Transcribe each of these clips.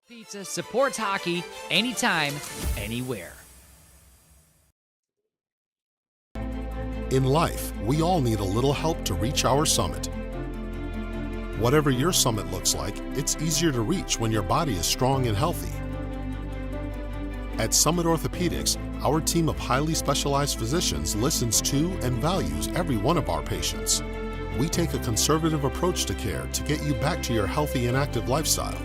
Pizza supports hockey anytime, anywhere. In life, we all need a little help to reach our summit. Whatever your summit looks like, it's easier to reach when your body is strong and healthy. At Summit Orthopedics, our team of highly specialized physicians listens to and values every one of our patients. We take a conservative approach to care to get you back to your healthy and active lifestyle.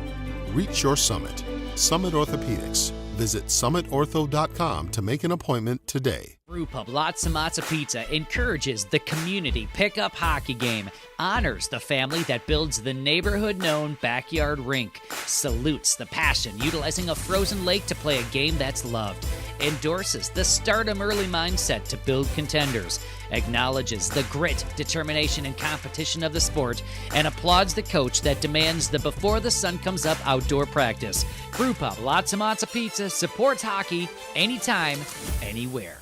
Reach your summit. Summit Orthopedics. Visit summitortho.com to make an appointment today. Brewpub Lots and Lots of Pizza encourages the community pickup hockey game, honors the family that builds the neighborhood-known backyard rink, salutes the passion utilizing a frozen lake to play a game that's loved, endorses the stardom early mindset to build contenders, acknowledges the grit, determination, and competition of the sport, and applauds the coach that demands the before the sun comes up outdoor practice. Brewpub Lots and Lots of Pizza supports hockey anytime, anywhere.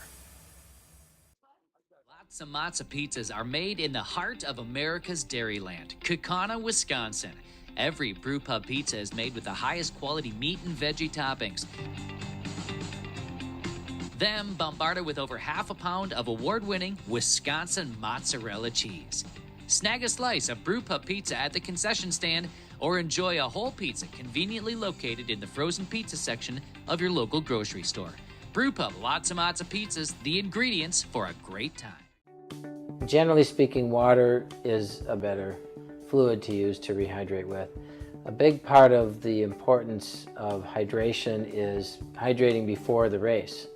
Lots and Lots of Pizzas are made in the heart of America's Dairyland, Kaukauna, Wisconsin. Every Brewpub pizza is made with the highest quality meat and veggie toppings. Then bombarded with over half a pound of award-winning Wisconsin mozzarella cheese. Snag a slice of Brewpub pizza at the concession stand or enjoy a whole pizza conveniently located in the frozen pizza section of your local grocery store. Brewpub Lots and Lots of Pizzas, the ingredients for a great time. Generally speaking, water is a better fluid to use to rehydrate with. A big part of the importance of hydration is hydrating before the race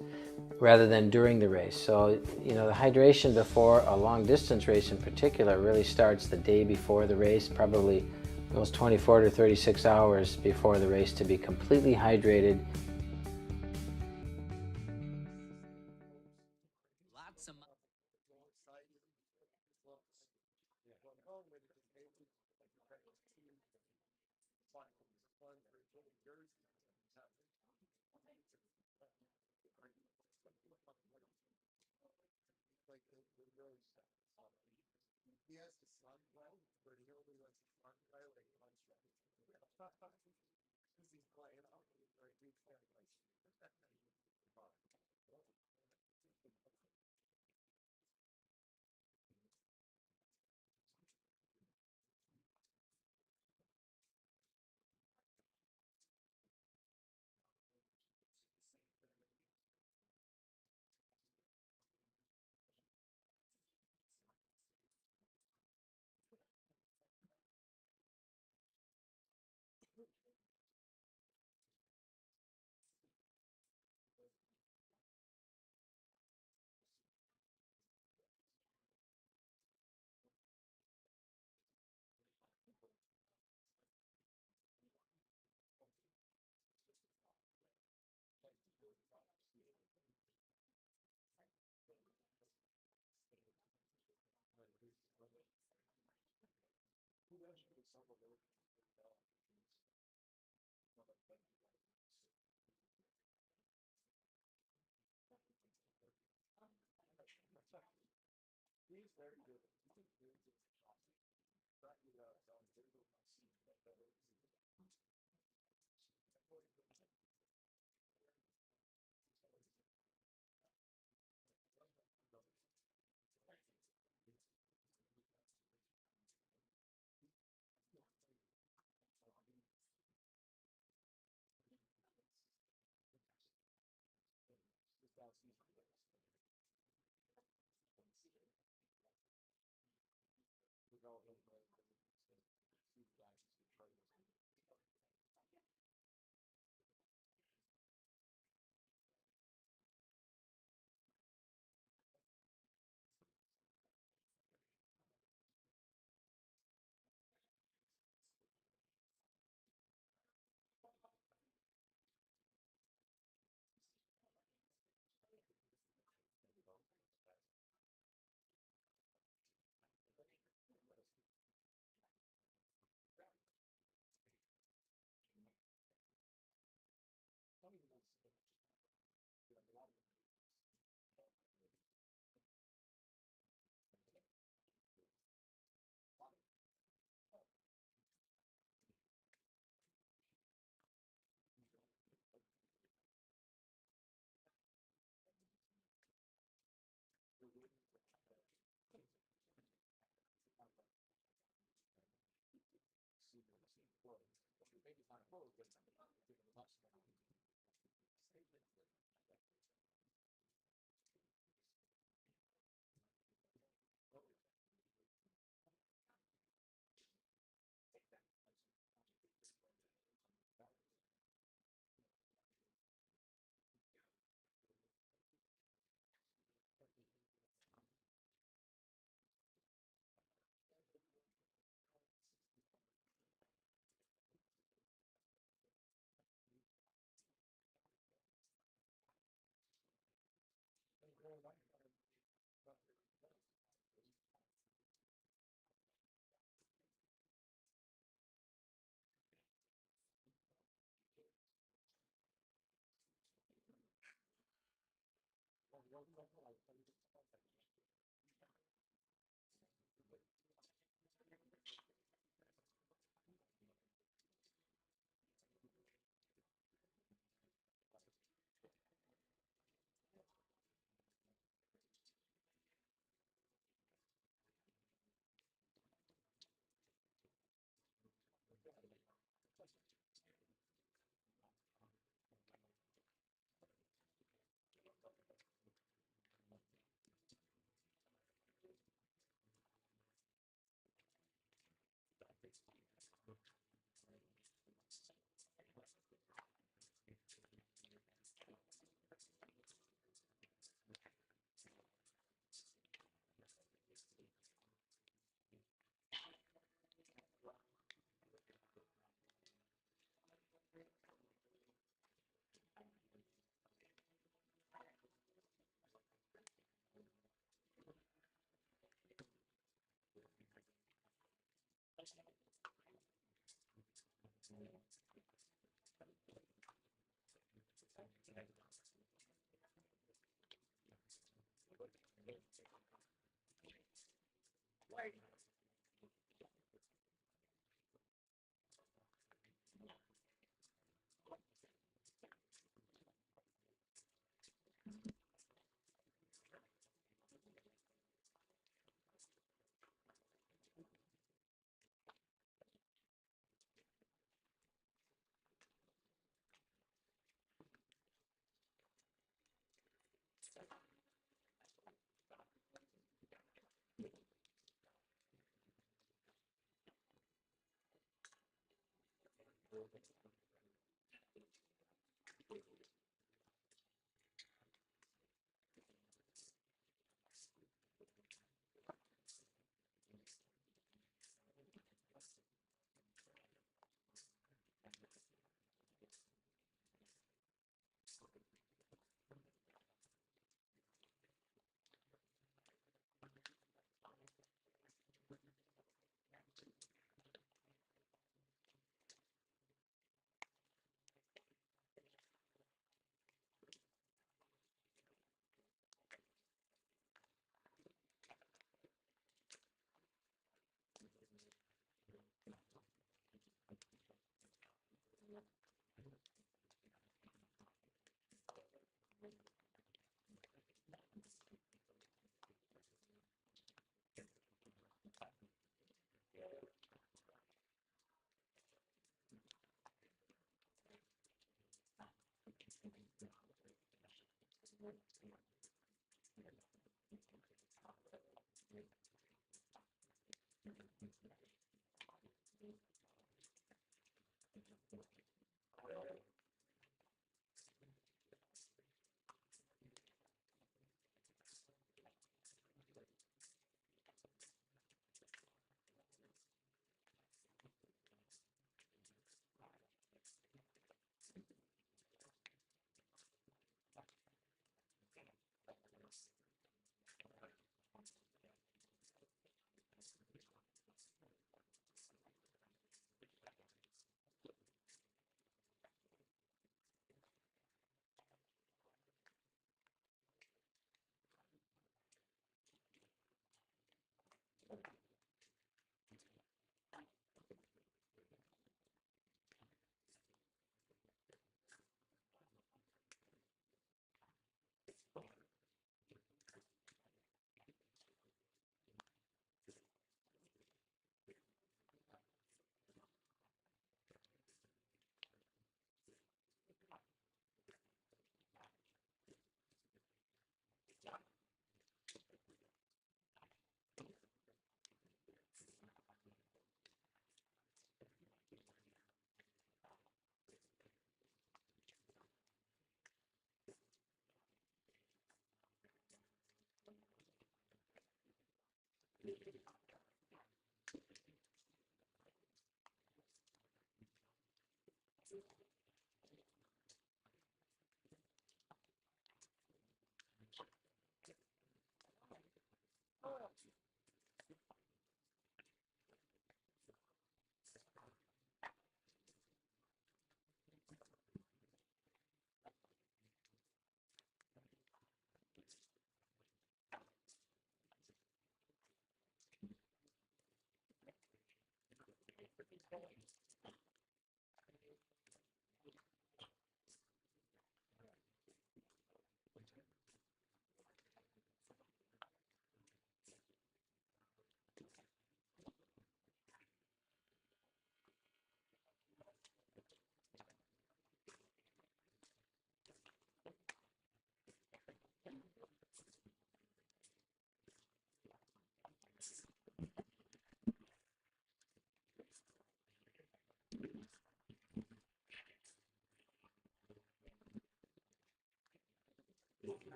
rather than during the race. So, the hydration before a long distance race in particular really starts the day before the race, probably almost 24 to 36 hours before the race to be completely hydrated. Lots of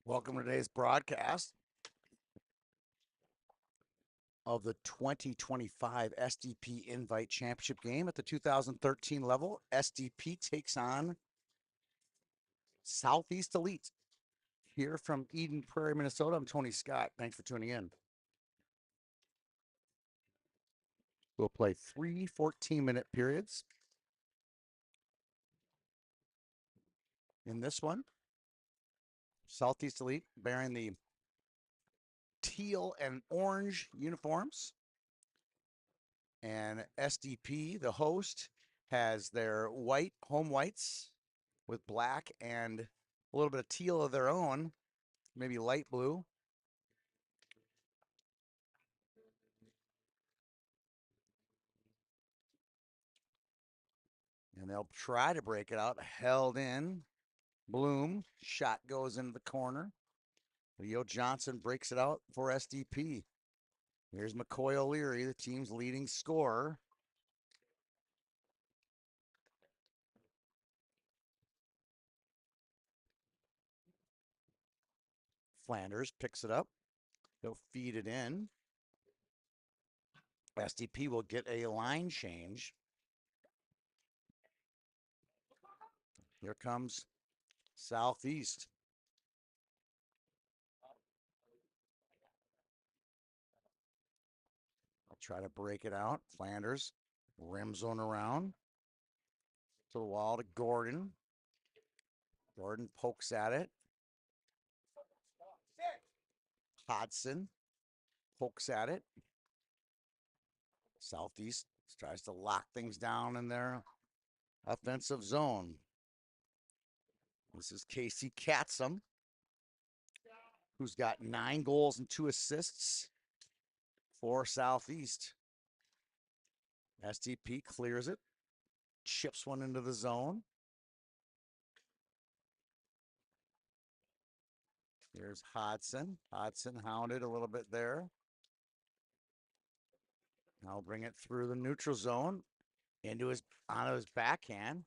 Welcome to today's broadcast of the 2025 SDP Invite Championship game at the 2013 level. SDP takes on Southeast Elite here from Eden Prairie, Minnesota. I'm Tony Scott. Thanks for tuning in. We'll play 3 14-minute periods. In this one, Southeast Elite bearing the teal and orange uniforms. And SDP, the host, has their white home whites with black and a little bit of teal of their own, maybe light blue. And they'll try to break it out. Held in. Bloom. Shot goes into the corner. Leo Johnson breaks it out for SDP. Here's McCoy O'Leary, the team's leading scorer. Flanders picks it up. He'll feed it in. SDP will get a line change. Here comes Southeast. I'll try to break it out. Flanders, rim zone around to the wall to Gordon. Gordon pokes at it. Hodson pokes at it. Southeast tries to lock things down in their offensive zone. This is Casey Katzum, who's got 9 goals and 2 assists for Southeast. SDP clears it, chips one into the zone. Here's Hodson. Hodson hounded a little bit there. Now bring it through the neutral zone onto his backhand.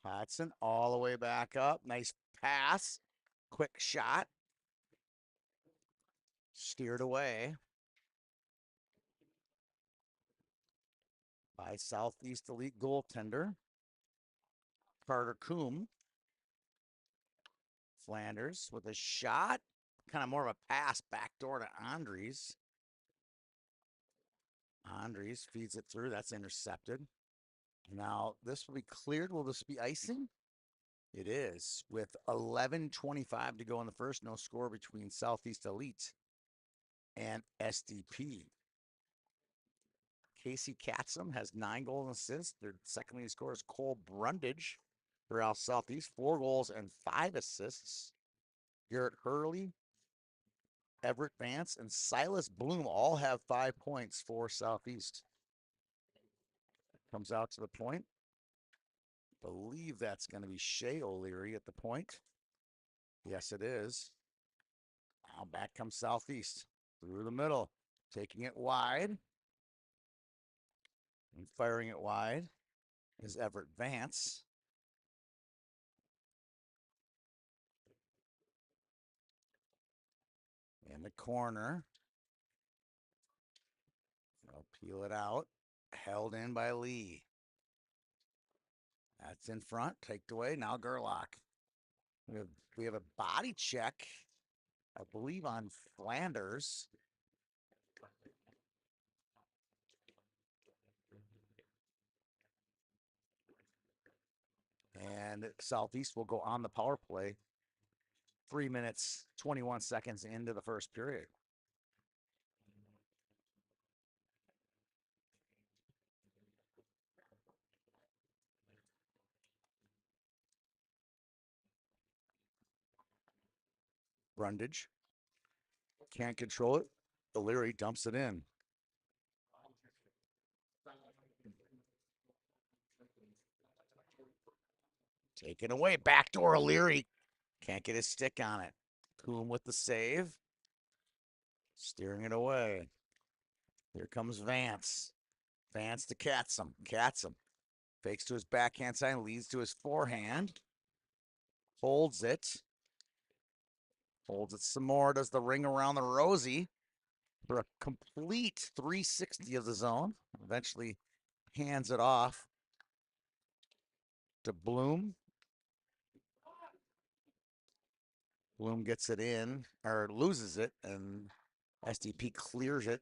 Hodson all the way back up. Nice pass. Quick shot. Steered away by Southeast Elite goaltender Carter Coombe. Flanders with a shot. Kind of more of a pass backdoor to Andres. Andres feeds it through. That's intercepted. Now this will be cleared. Will this be icing? It is, with 11:25 to go in the first. No score between Southeast Elite and SDP. Casey Katzum has 9 goals and assists. Their second leading scorer is Cole Brundage for Al Southeast, 4 goals and 5 assists. Garrett Hurley, Everett Vance, and Silas Bloom all have 5 points for Southeast. Comes out to the point. Believe that's going to be Shea O'Leary at the point. Yes, it is. Now back comes Southeast through the middle, taking it wide and firing it wide is Everett Vance. In the corner. They'll peel it out. Held in by Lee. That's in front. Taken away. Now Gerlach. We have a body check, I believe, on Flanders. And Southeast will go on the power play 3 minutes, 21 seconds into the first period. Brundage can't control it. O'Leary dumps it in. Taken away. Backdoor O'Leary. Can't get his stick on it. Coombe with the save. Steering it away. Here comes Vance. Vance to Katzum. Katzum fakes to his backhand side, leads to his forehand. Holds it. Holds it some more. Does the ring around the rosy for a complete 360 of the zone. Eventually hands it off to Bloom. Bloom gets it in, or loses it, and SDP clears it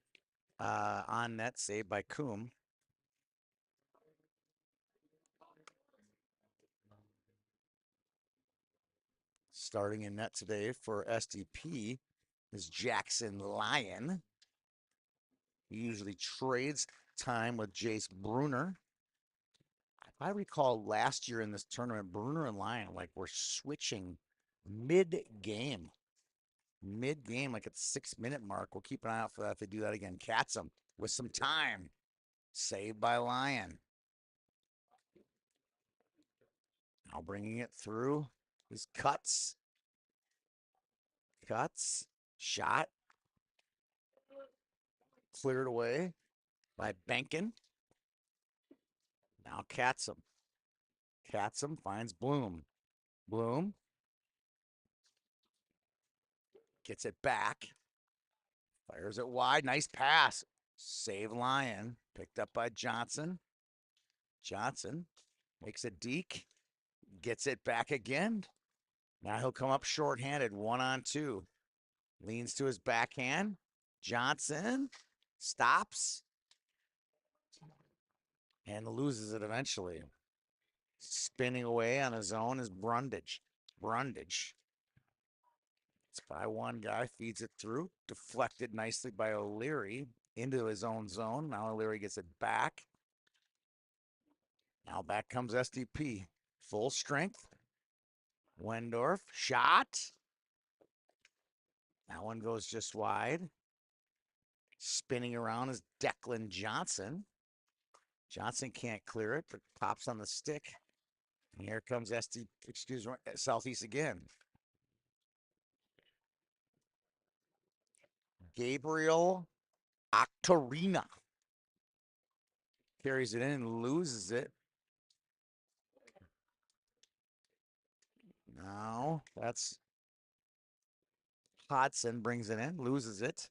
on net, saved by Coombe. Starting in net today for SDP is Jackson Lyon. He usually trades time with Jace Bruner. If I recall last year in this tournament, Bruner and Lyon were switching mid-game. Mid-game, like at the 6-minute mark. We'll keep an eye out for that if they do that again. Katzum with some time. Saved by Lyon. Now bringing it through his cuts. Shot. Cleared away by Benkin. Now Katzum. Katzum finds Bloom. Bloom gets it back. Fires it wide. Nice pass. Save Lyon. Picked up by Johnson. Johnson makes a deke. Gets it back again. Now he'll come up shorthanded. 1-on-2. Leans to his backhand. Johnson stops. And loses it eventually. Spinning away on his own is Brundage. Brundage. It's by one guy. Feeds it through. Deflected nicely by O'Leary into his own zone. Now O'Leary gets it back. Now back comes SDP. Full strength. Wendorf. Shot. That one goes just wide. Spinning around is Declan Johnson. Johnson can't clear it, but pops on the stick. And here comes Southeast again. Gabriel Octorina carries it in and loses it. Now that's Hodson, brings it in, loses it.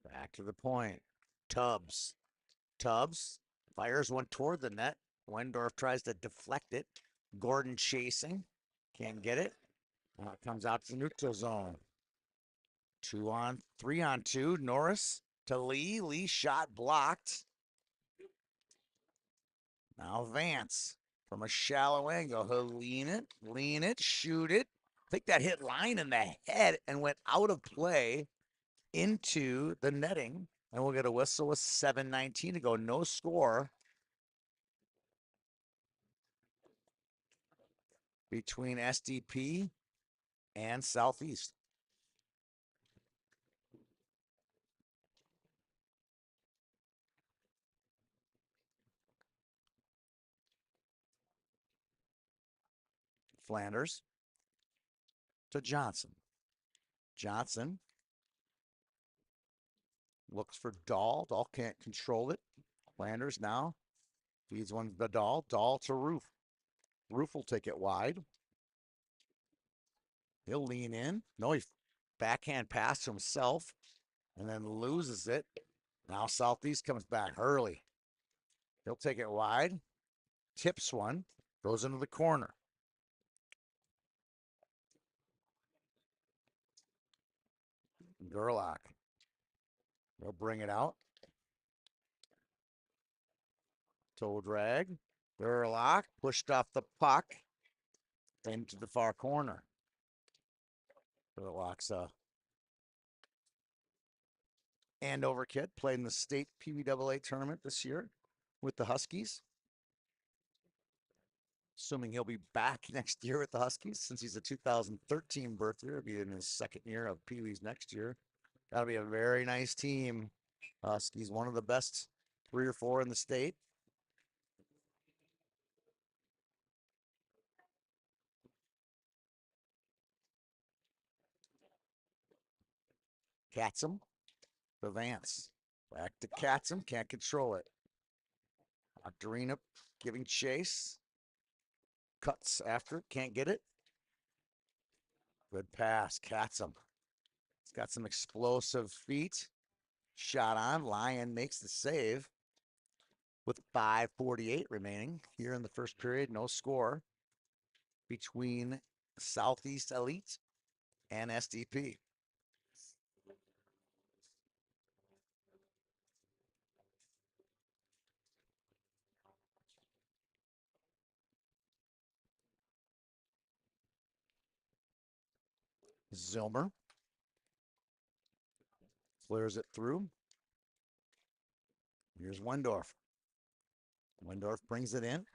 Back to the point. Tubbs fires one toward the net. Wendorf tries to deflect it. Gordon chasing. Can't get it. Now it comes out to the neutral zone. 3-on-2. Norris to Lee. Lee shot blocked. Now Vance from a shallow angle. He'll lean it, shoot it. I think that hit line in the head and went out of play into the netting. And we'll get a whistle with 7:19 to go. No score between SDP and Southeast. Flanders to Johnson. Johnson looks for Dahl. Dahl can't control it. Flanders now feeds one to Dahl. Dahl to Roof. Roof will take it wide. He'll lean in. No, he backhand pass to himself and then loses it. Now Southeast comes back. Hurley. He'll take it wide. Tips one. Goes into the corner. Gerlach. They'll bring it out. Toe drag. Gerlach pushed off the puck into the far corner. Gerlach's Andover kid, played in the state PBAA tournament this year with the Huskies. Assuming he'll be back next year with the Huskies, since he's a 2013 birth year. He'll be in his second year of Pee Wees next year. That'll be a very nice team. Huskies, one of the best 3 or 4 in the state. Katzum to Vance. Back to Katzum, can't control it. Octarina giving chase. Cuts after, can't get it. Good pass, Katzum. He's got some explosive feet. Shot on, Lyon makes the save with 5:48 remaining here in the first period. No score between Southeast Elite and SDP. Zilmer flares it through. Here's Wendorf. Wendorf brings it in.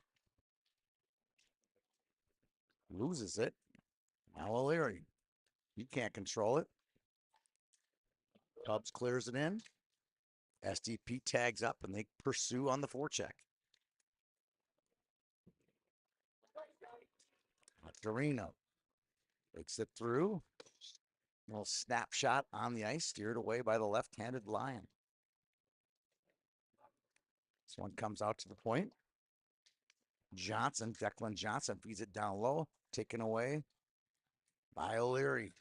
Loses it. Now O'Leary. He can't control it. Cubs clears it in. SDP tags up and they pursue on the forecheck. Dorino takes it through. A little snapshot on the ice, steered away by the left-handed Lion. This one comes out to the point. Johnson, Declan Johnson feeds it down low, taken away by O'Leary.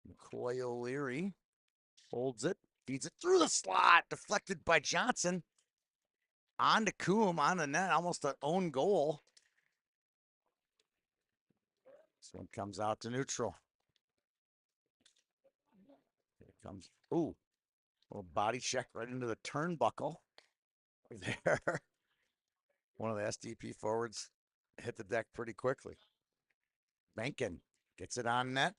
McCoy O'Leary holds it, feeds it through the slot, deflected by Johnson. On to Coombe, on the net, almost an own goal. This one comes out to neutral. Here it comes. Ooh, little body check right into the turnbuckle. There. One of the SDP forwards hit the deck pretty quickly. Mencken gets it on net.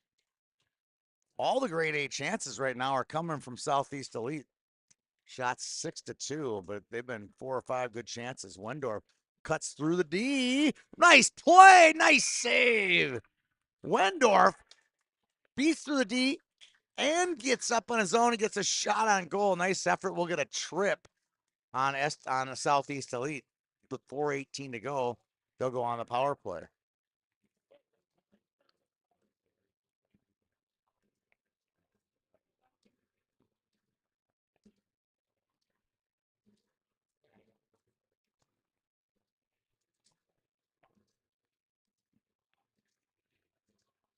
All the grade A chances right now are coming from Southeast Elite. Shots 6-2, but they've been 4 or 5 good chances. Wendorf cuts through the D. Nice play. Nice save. Wendorf beats through the D and gets up on his own and gets a shot on goal. Nice effort. We'll get a trip on a Southeast Elite. With 4:18 to go, they'll go on the power play.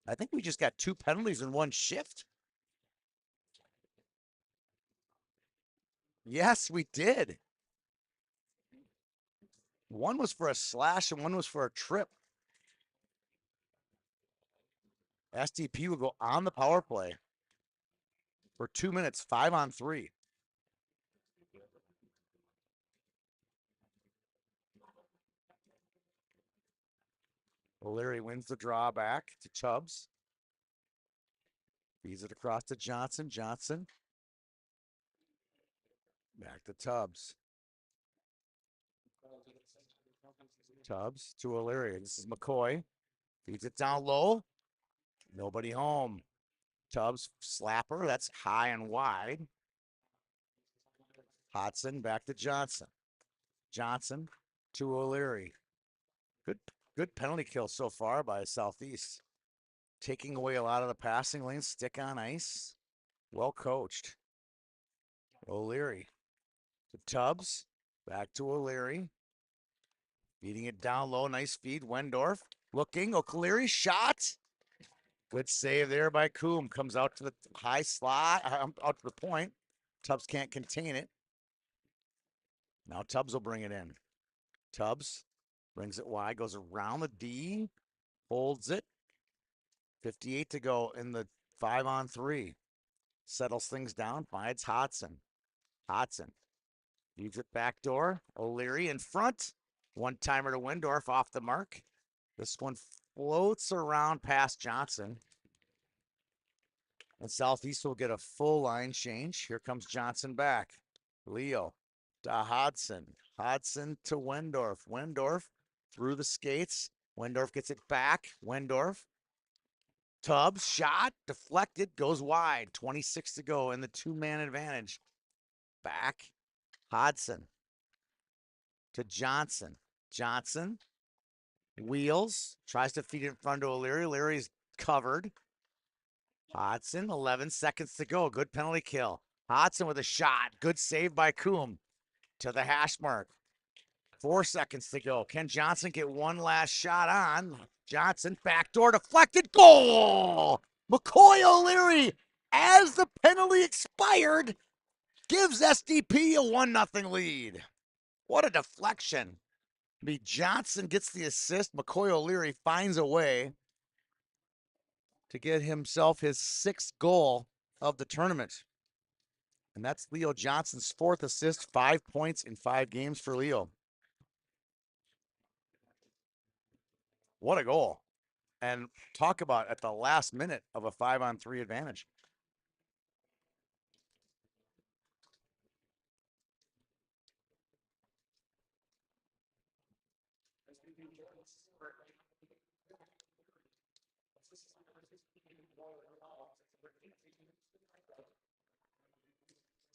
I think we just got 2 penalties in one shift. Yes, we did. One was for a slash and one was for a trip. SDP will go on the power play for 2 minutes, 5-on-3. O'Leary wins the draw back to Chubbs. Feeds it across to Johnson. Johnson. Back to Tubbs. Tubbs to O'Leary. This is McCoy. Feeds it down low. Nobody home. Tubbs, slapper. That's high and wide. Hodson back to Johnson. Johnson to O'Leary. Good penalty kill so far by Southeast. Taking away a lot of the passing lanes. Stick on ice. Well coached. O'Leary to Tubbs. Back to O'Leary. Feeding it down low. Nice feed. Wendorf looking. O'Leary shot. Good save there by Coombe. Comes out to the high slot. Out to the point. Tubbs can't contain it. Now Tubbs will bring it in. Tubbs brings it wide. Goes around the D. Holds it. 58 to go in the 5-on-3. Settles things down. Finds Hodson. Hodson feeds it back door. O'Leary in front. One-timer to Wendorf off the mark. This one floats around past Johnson. And Southeast will get a full line change. Here comes Johnson back. Leo to Hodson. Hodson to Wendorf. Wendorf through the skates. Wendorf gets it back. Wendorf. Tubbs shot. Deflected. Goes wide. 26 to go in the two-man advantage. Back. Hodson to Johnson. Johnson wheels. Tries to feed it in front of O'Leary. O'Leary's covered. Hodson, 11 seconds to go. Good penalty kill. Hodson with a shot. Good save by Coombe to the hash mark. 4 seconds to go. Can Johnson get one last shot on? Johnson, backdoor deflected. Goal! McCoy O'Leary, as the penalty expired, gives SDP a 1-0 lead. What a deflection. Johnson gets the assist. McCoy O'Leary finds a way to get himself his 6th goal of the tournament. And that's Leo Johnson's 4th assist, 5 points in 5 games for Leo. What a goal. And talk about at the last minute of a 5-on-3 advantage.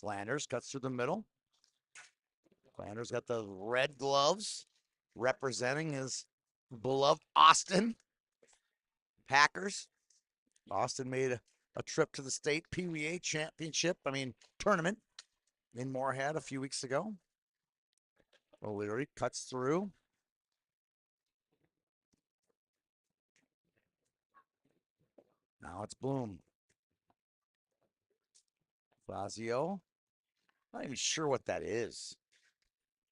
Flanders cuts through the middle. Flanders got the red gloves representing his beloved Austin Packers. Austin made a trip to the state PWA tournament in Moorhead a few weeks ago. O'Leary cuts through. Now it's Bloom. Fazio. Not even sure what that is.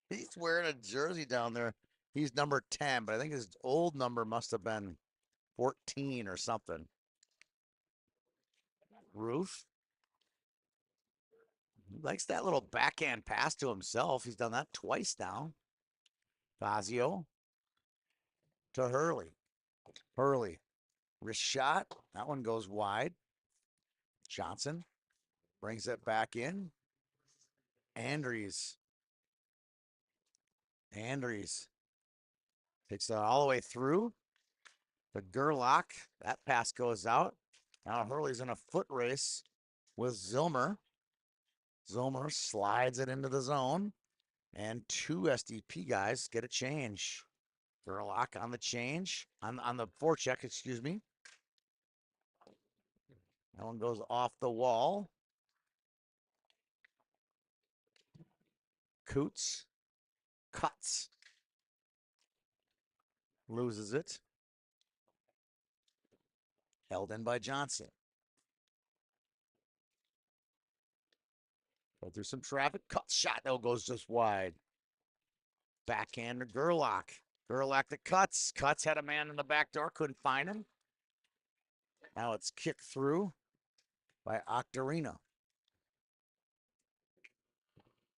He's wearing a jersey down there. He's number 10, but I think his old number must have been 14 or something. Roof. He likes that little backhand pass to himself. He's done that twice now. Fazio to Hurley. Hurley. Wrist shot. That one goes wide. Johnson brings it back in. Andries takes it all the way through. The Gerlach. That pass goes out. Now Hurley's in a foot race with Zilmer. Zilmer slides it into the zone. And 2 SDP guys get a change. Gerlach on the change. On the forecheck, excuse me. That one goes off the wall. Coots cuts. Loses it. Held in by Johnson. Go through some traffic. Cut shot. No, goes just wide. Backhand to Gerlach. Gerlach to Cuts. Cuts had a man in the back door. Couldn't find him. Now it's kicked through by Octarina.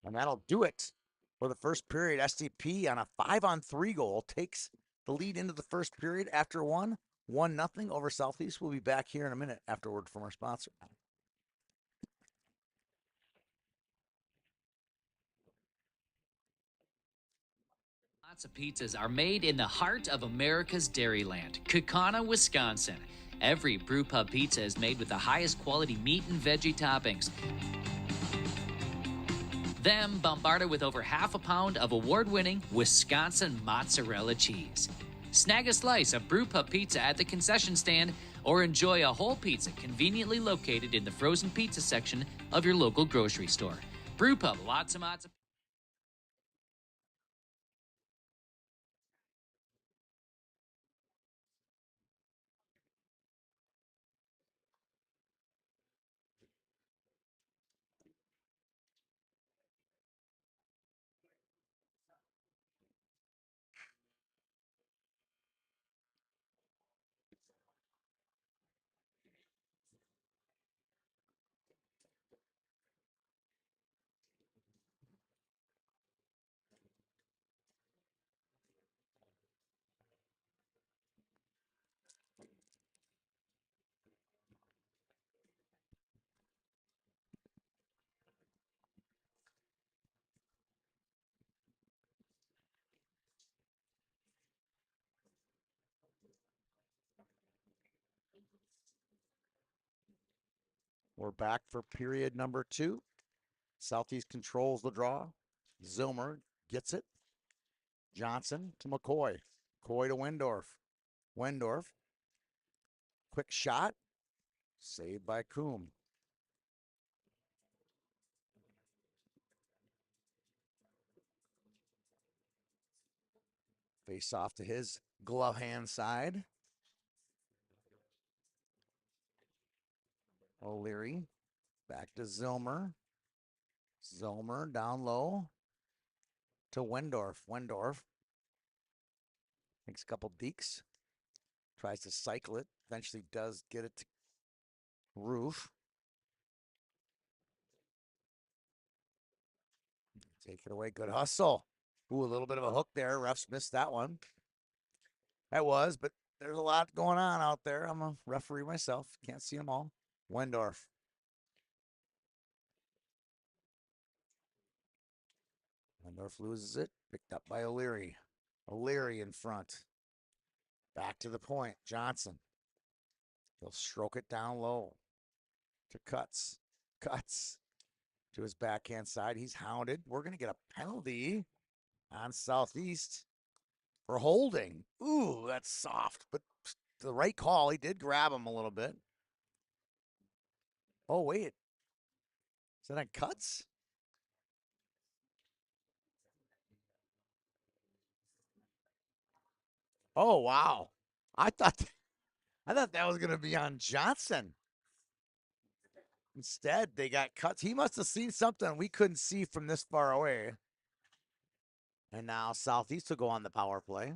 And that'll do it for the first period. SDP on a 5-on-3 goal takes the lead into the first period after 1-0 over Southeast. We'll be back here in a minute afterward from our sponsor. Lots of pizzas are made in the heart of America's Dairyland, Kaukauna, Wisconsin. Every brew pub pizza is made with the highest quality meat and veggie toppings. Then bombarded with over half a pound of award-winning Wisconsin mozzarella cheese. Snag a slice of brew pub pizza at the concession stand or enjoy a whole pizza conveniently located in the frozen pizza section of your local grocery store. Brew pub, lots of mozzarella. We're back for period number 2. Southeast controls the draw. Zilmer gets it. Johnson to McCoy. McCoy to Wendorf. Wendorf. Quick shot. Saved by Coombe. Face off to his glove hand side. O'Leary. Back to Zilmer. Zilmer down low to Wendorf. Wendorf makes a couple dekes. Tries to cycle it. Eventually does get it to Roof. Take it away. Good hustle. Ooh, a little bit of a hook there. Refs missed that one. That was, but there's a lot going on out there. I'm a referee myself. Can't see them all. Wendorf. Wendorf loses it. Picked up by O'Leary. O'Leary in front. Back to the point. Johnson. He'll stroke it down low to Cuts. Cuts to his backhand side. He's hounded. We're going to get a penalty on Southeast for holding. Ooh, that's soft, but the right call. He did grab him a little bit. Oh, wait. Is that on Cuts? Oh, wow. I thought that was going to be on Johnson. Instead, they got Cuts. He must have seen something we couldn't see from this far away. And now Southeast will go on the power play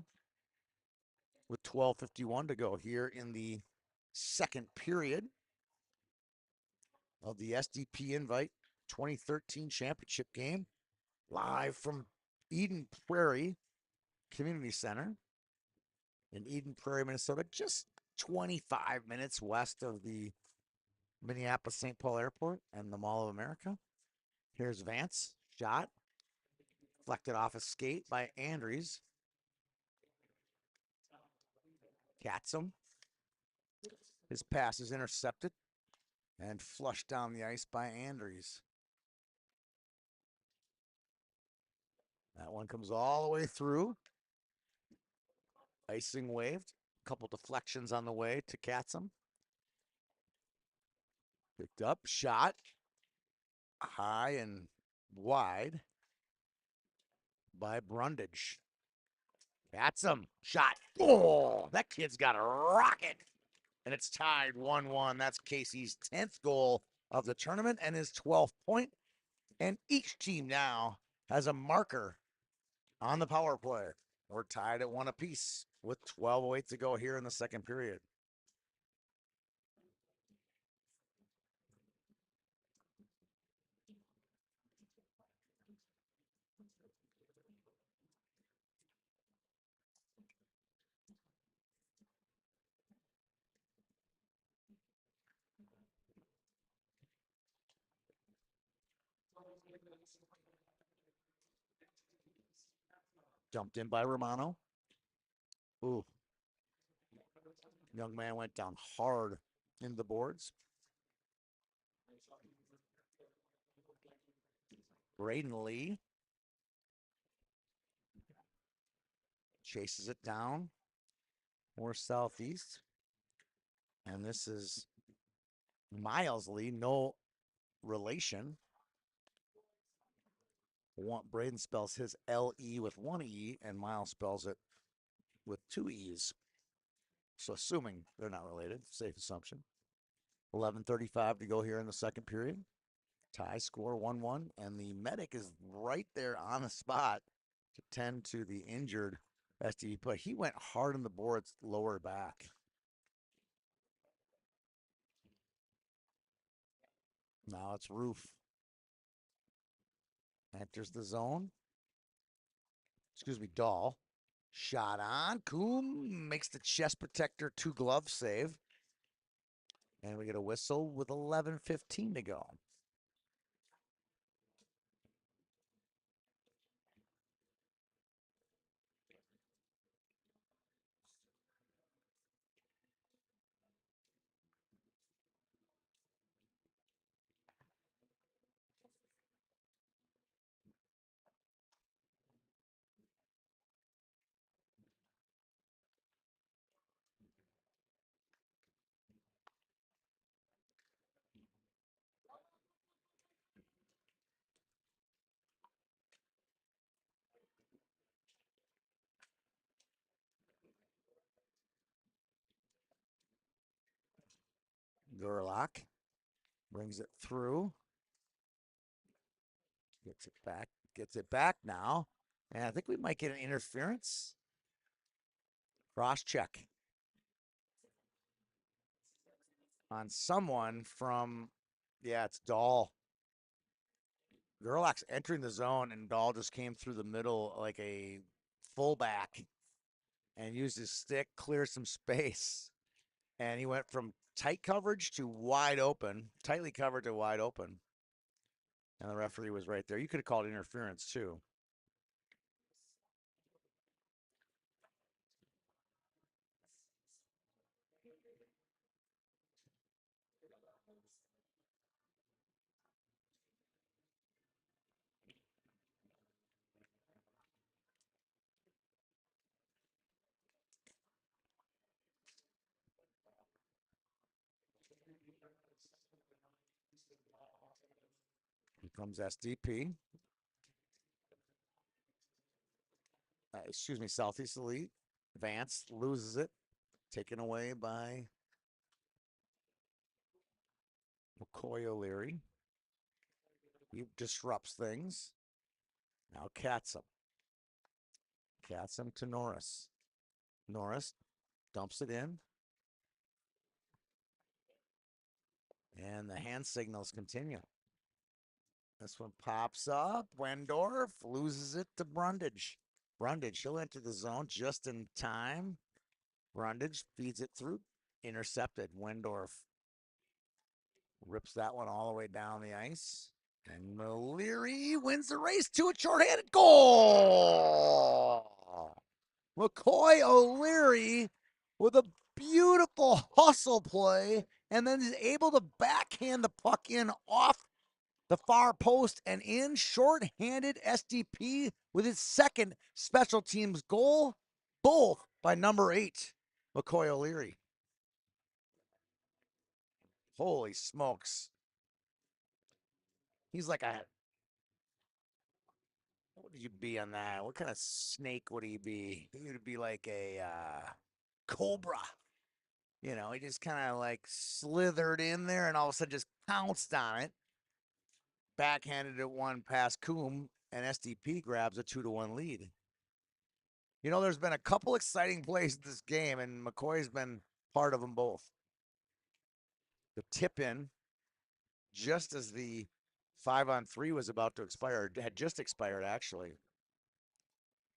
with 12:51 to go here in the second period of the SDP Invite 2013 championship game, live from Eden Prairie Community Center in Eden Prairie, Minnesota, just 25 minutes west of the Minneapolis-St. Paul Airport and the Mall of America. Here's Vance, shot, deflected off a skate by Andries. Katzum. His pass is intercepted and flushed down the ice by Andries. That one comes all the way through. Icing waved. A couple deflections on the way to Katzum. Picked up, shot. High and wide by Brundage. Katzum, shot. Oh, that kid's got a rocket. And it's tied 1-1. That's Casey's 10th goal of the tournament and his 12th point. And each team now has a marker on the power play. We're tied at 1 apiece with 12:08 to go here in the second period. Dumped in by Romano. Ooh. Young man went down hard into the boards. Braden Lee chases it down more southeast. And this is Miles Lee, no relation. Braden spells his L-E with one E, and Miles spells it with two E's. So assuming they're not related, safe assumption. 11:35 to go here in the second period. Tie score 1-1, and the medic is right there on the spot to tend to the injured SDP player. He went hard on the boards, lower back. Now it's Roof. Enters the zone. Excuse me, Dahl. Shot on. Coombe makes the chest protector 2-glove save. And we get a whistle with 11:15 to go. Gerlach brings it through. Gets it back now. And I think we might get an interference. Cross check on someone from, yeah, it's Dahl. Gerlach's entering the zone, and Dahl just came through the middle like a fullback and used his stick, clear some space. And he went from tight coverage to wide open, tightly covered to wide open. And the referee was right there. You could have called interference too. Here comes SDP. Excuse me, Southeast Elite. Vance loses it. Taken away by McCoy O'Leary. He disrupts things. Now Katzum. Katzum to Norris. Norris dumps it in. And the hand signals continue. This one pops up. Wendorf loses it to Brundage. Brundage, he'll enter the zone just in time. Brundage feeds it through. Intercepted. Wendorf rips that one all the way down the ice. And O'Leary wins the race to a shorthanded goal. McCoy O'Leary with a beautiful hustle play, and then is able to backhand the puck in off the far post and in. Short-handed SDP with his second special teams goal, both by number 8, McCoy O'Leary. Holy smokes. He's like a, what would you be on that? What kind of snake would he be? He would be like a cobra. You know, he just kind of like slithered in there and all of a sudden just pounced on it. Backhanded it one past Coombe, and SDP grabs a 2-1 lead. You know, there's been a couple exciting plays in this game, and McCoy's been part of them both. The tip in, just as the 5-on-3 was about to expire, had just expired actually.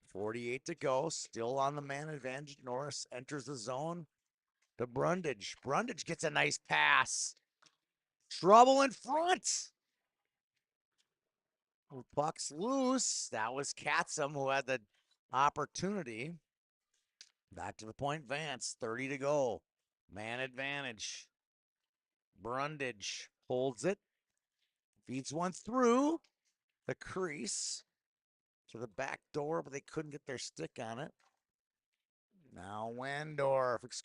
48 to go, still on the man advantage. Norris enters the zone to Brundage. Brundage gets a nice pass. Trouble in front. Puck's loose. That was Katzum who had the opportunity. Back to the point, Vance, 30 to go. Man advantage. Brundage holds it. Feeds one through the crease to the back door, but they couldn't get their stick on it. Now Andries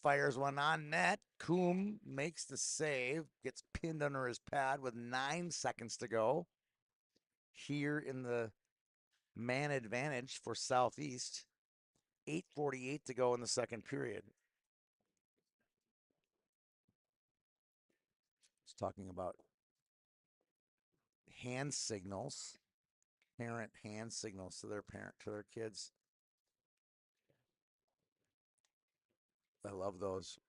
fires one on net. Coombe makes the save, gets pinned under his pad with 9 seconds to go. Here in the man advantage for Southeast. 8:48 to go in the second period. It's talking about hand signals, parent hand signals to their kids. I love those.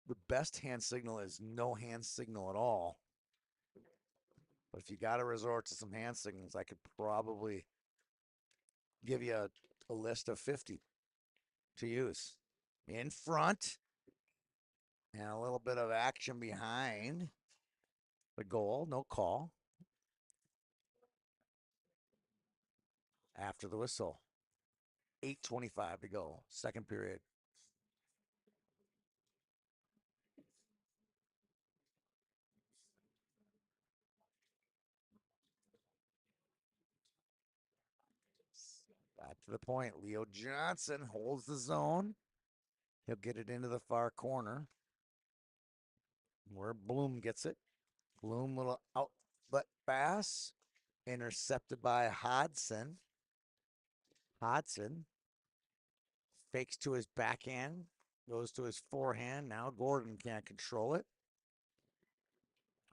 The best hand signal is no hand signal at all. But if you got to resort to some hand signals, I could probably give you a list of 50 to use. In front, and a little bit of action behind the goal. No call. After the whistle. 8:25 to go, second period. Back to the point. Leo Johnson holds the zone. He'll get it into the far corner where Bloom gets it. Bloom, little outlet pass. Intercepted by Hodson. Hodson fakes to his backhand. Goes to his forehand. Now Gordon can't control it.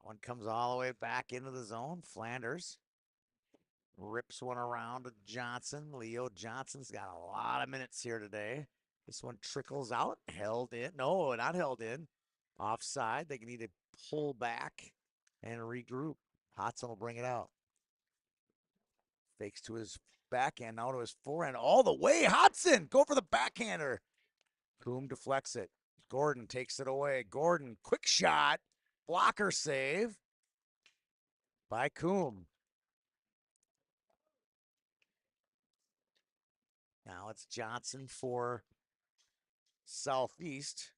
One comes all the way back into the zone. Flanders rips one around to Johnson. Leo Johnson's got a lot of minutes here today. This one trickles out. Held in. No, not held in. Offside. They need to pull back and regroup. Hodson will bring it out. Fakes to his backhand. Now to his forehand. All the way. Hodson. Go for the backhander. Coombe deflects it. Gordon takes it away. Gordon. Quick shot. Blocker save by Coombe. Now it's Johnson for Southeast.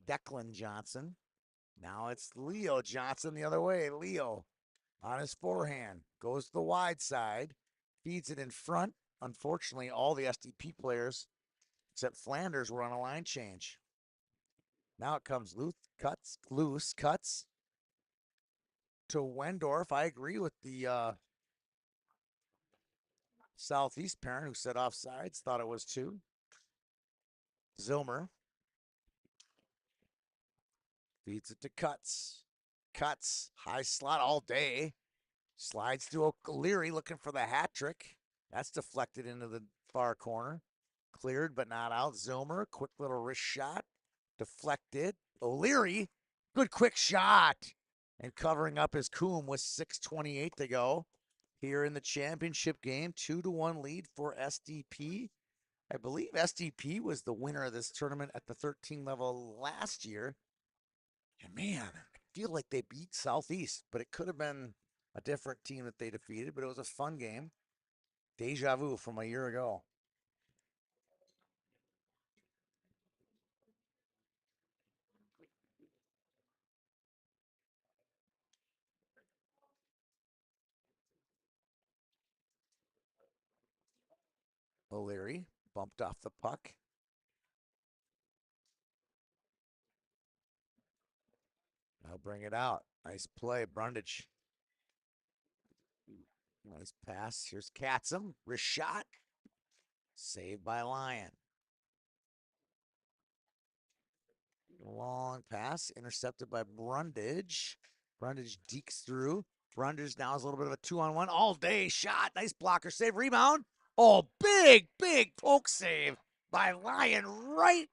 Declan Johnson. Now it's Leo Johnson the other way. Leo on his forehand. Goes to the wide side. Feeds it in front. Unfortunately, all the SDP players except Flanders were on a line change. Now it comes loose cuts to Wendorf. I agree with the Southeast parent who said offsides. Thought it was 2. Zilmer feeds it to Cuts. Cuts, high slot all day. Slides to O'Leary looking for the hat trick. That's deflected into the far corner. Cleared but not out. Zilmer, quick little wrist shot. Deflected. O'Leary, good quick shot. And covering up his Coombe with 6:28 to go. Here in the championship game, 2-1 lead for SDP. I believe SDP was the winner of this tournament at the 13 level last year. And man, I feel like they beat Southeast, but it could have been a different team that they defeated, but it was a fun game. Deja vu from a year ago. O'Leary bumped off the puck. I'll bring it out. Nice play, Brundage. Nice pass. Here's Katzum. Wrist shot. Saved by Lyon. Long pass. Intercepted by Brundage. Brundage dekes through. Brundage now is a little bit of a 2-on-1. All day shot. Nice blocker save. Rebound. Oh, big poke save by Lyon right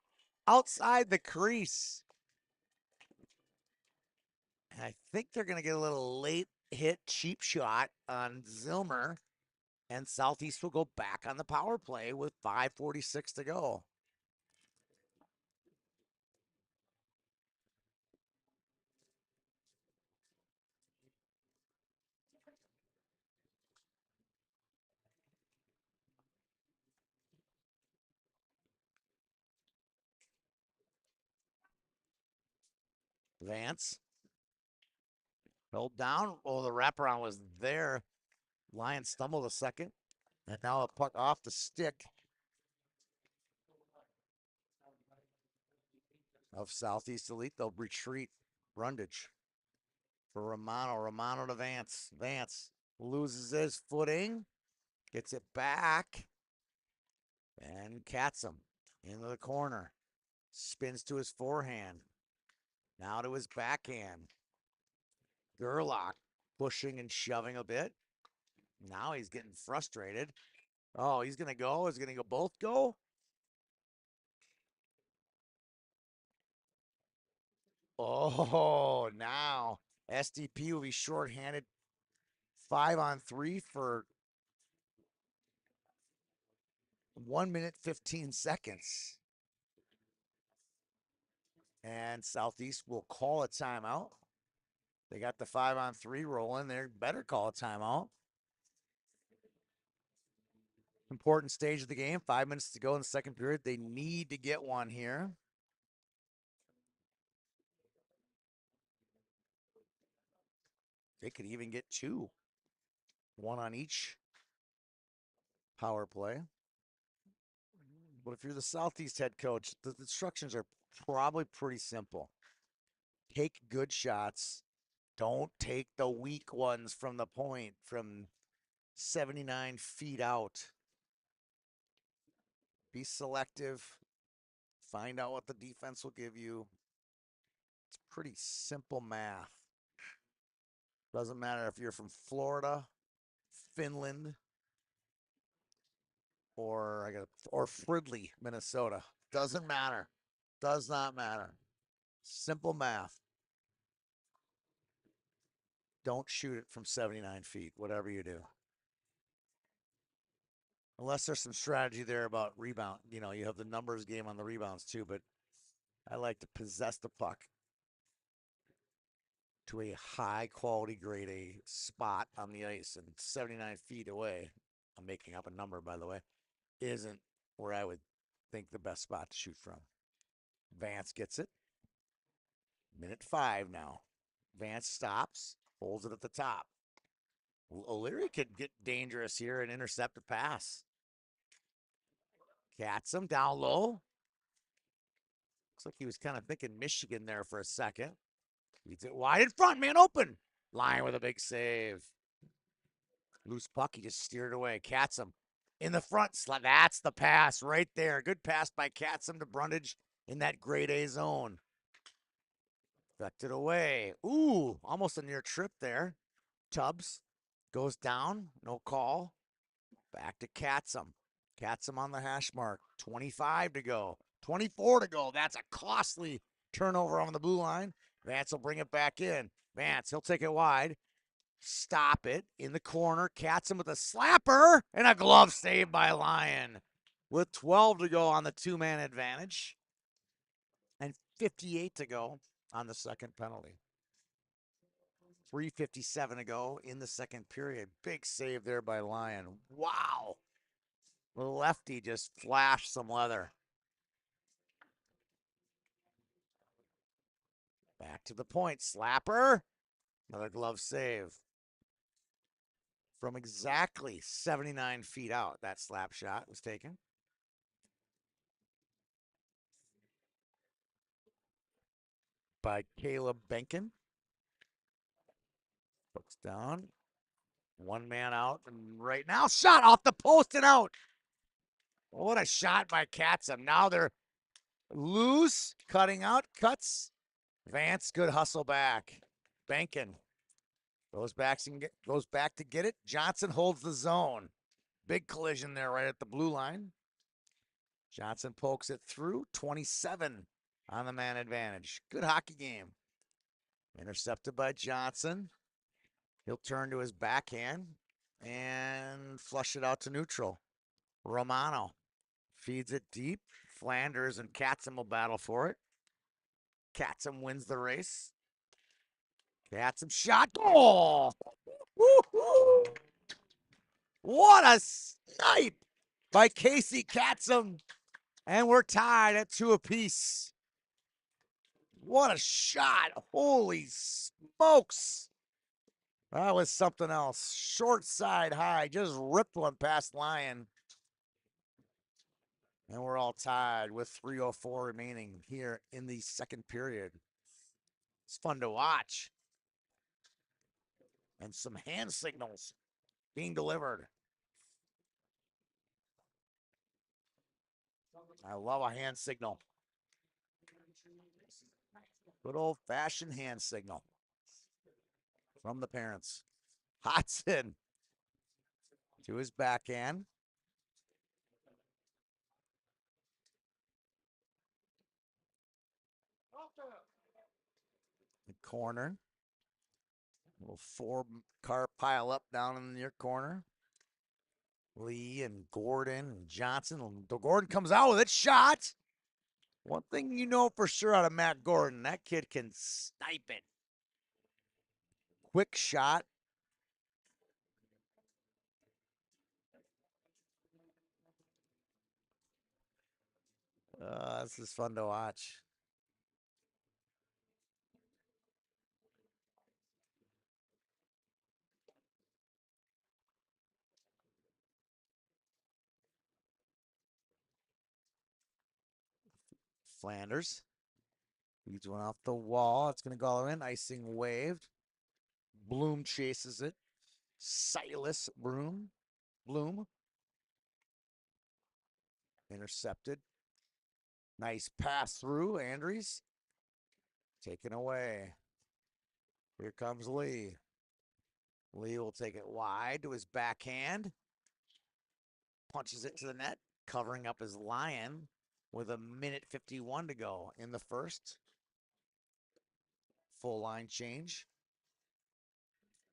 outside the crease. And I think they're going to get a little late hit cheap shot on Zilmer. And Southeast will go back on the power play with 5:46 to go. Vance held down. Oh, the wraparound was there. Lion stumbled a second. And now a puck off the stick of Southeast Elite. They'll retreat. Brundage for Romano. Romano to Vance. Vance loses his footing. Gets it back. And Katzum into the corner. Spins to his forehand. Now to his backhand. Gerlach pushing and shoving a bit. Now he's getting frustrated. Oh, he's going to go. Is going to go both go? Oh, now SDP will be shorthanded 5-on-3 for 1 minute, 15 seconds. And Southeast will call a timeout. They got the 5-on-3 rolling. They better call a timeout. Important stage of the game. 5 minutes to go in the second period. They need to get one here. They could even get two. One on each power play. But if you're the Southeast head coach, the instructions are probably pretty simple. Take good shots. Don't take the weak ones from the point from 79 feet out. Be selective. Find out what the defense will give you. It's pretty simple math. Doesn't matter if you're from Florida, Finland, or Fridley, Minnesota. Doesn't matter. Does not matter. Simple math. Don't shoot it from 79 feet, whatever you do. Unless there's some strategy there about rebound. You know, you have the numbers game on the rebounds too, but I like to possess the puck to a high quality grade A spot on the ice, and 79 feet away, I'm making up a number by the way, isn't where I would think the best spot to shoot from. Vance gets it. Minute 5 now. Vance stops, holds it at the top. O'Leary could get dangerous here and intercept a pass. Katzum down low. Looks like he was kind of thinking Michigan there for a second. Leads it wide in front, man open. Lion with a big save. Loose puck, he just steered away. Katzum in the front slot. That's the pass right there. Good pass by Katzum to Brundage in that grade A zone. Deflected away. Ooh, almost a near trip there. Tubbs goes down, no call. Back to Katzum. Katzum on the hash mark. 25 to go. 24 to go. That's a costly turnover on the blue line. Vance will bring it back in. Vance, he'll take it wide. Stop it in the corner. Katzum with a slapper and a glove save by Lion. With 12 to go on the two-man advantage. And 58 to go on the second penalty. 3:57 to go in the second period. Big save there by Lion. Wow. The lefty just flashed some leather. Back to the point. Slapper. Another glove save. From exactly 79 feet out, that slap shot was taken. By Caleb Benkin. Puts down. One man out. And right now, shot off the post and out. What a shot by Katzum. Now they're loose. Cutting out. Cuts. Vance, good hustle back. Benkin goes back to get it. Johnson holds the zone. Big collision there right at the blue line. Johnson pokes it through. 27 on the man advantage. Good hockey game. Intercepted by Johnson. He'll turn to his backhand and flush it out to neutral. Romano feeds it deep. Flanders and Katzum will battle for it. Katzum wins the race. Katzum shot. Oh! Woo-hoo! What a snipe by Casey Katzum. And we're tied at 2 apiece. What a shot. Holy smokes. That was something else. Short side high. Just ripped one past Lyon. And we're all tied with 3:04 remaining here in the second period. It's fun to watch. And some hand signals being delivered. I love a hand signal. Good old-fashioned hand signal from the parents. Hodson to his backhand. The corner. A little four-car pile up down in your corner. Lee and Gordon and Johnson. Gordon comes out with it. Shot. One thing you know for sure out of Matt Gordon, that kid can snipe it. Quick shot. This is fun to watch. Flanders leads one off the wall. It's going to go in. Icing waved. Bloom chases it. Silas Bloom. Intercepted. Nice pass through. Andries taken away. Here comes Lee. Lee will take it wide to his backhand. Punches it to the net, covering up his Lyon with 1:51 to go in the first. Full line change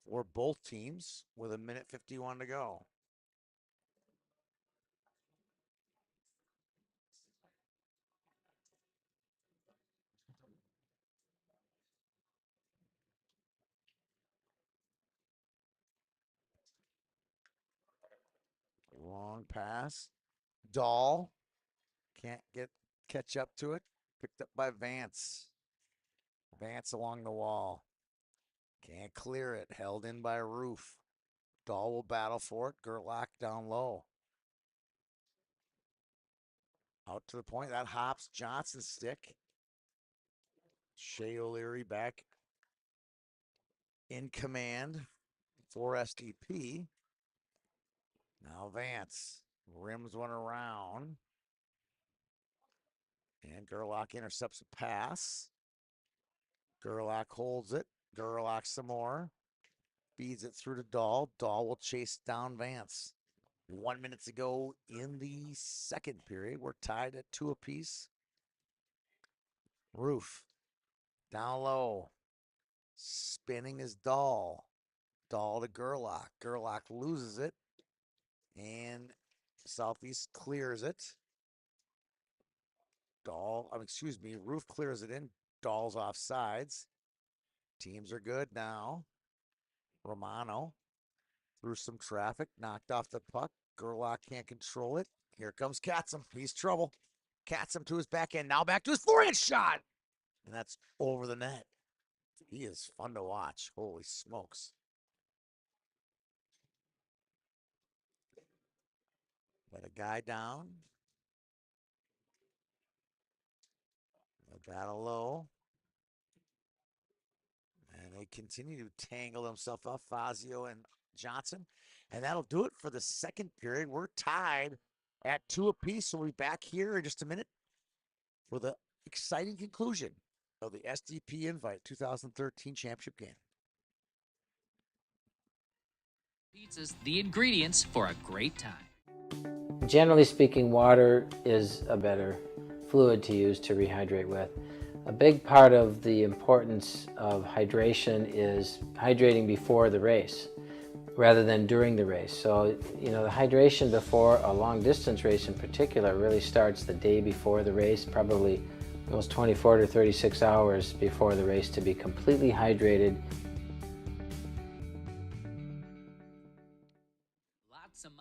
for both teams with 1:51 to go. Long pass. Dahl can't catch up to it. Picked up by Vance. Vance along the wall. Can't clear it. Held in by Roof. Dahl will battle for it. Gerlach down low. Out to the point. That hops Johnson's stick. Shea O'Leary back in command for SDP. Now Vance rims one around. And Gerlach intercepts a pass. Gerlach holds it. Gerlach some more. Feeds it through to Dahl. Dahl will chase down Vance. 1 minute to go in the second period. We're tied at 2 apiece. Roof. Down low. Spinning is Dahl. Dahl to Gerlach. Gerlach loses it. And Southeast clears it. Roof clears it in. Dahl's off sides. Teams are good now. Romano through some traffic, knocked off the puck. Gerlach can't control it. Here comes Katzum. He's trouble. Katzum to his backhand. Now back to his forehand shot. And that's over the net. He is fun to watch. Holy smokes. Let a guy down. A battle low. And they continue to tangle themselves up, Fazio and Johnson. And that'll do it for the second period. We're tied at 2 apiece. So we'll be back here in just a minute for the exciting conclusion of the SDP Invite 2013 championship game. Pizzas, the ingredients for a great time. Generally speaking, water is a better fluid to use to rehydrate with. A big part of the importance of hydration is hydrating before the race rather than during the race. So, the hydration before a long distance race in particular really starts the day before the race, probably those 24 to 36 hours before the race to be completely hydrated. Lots of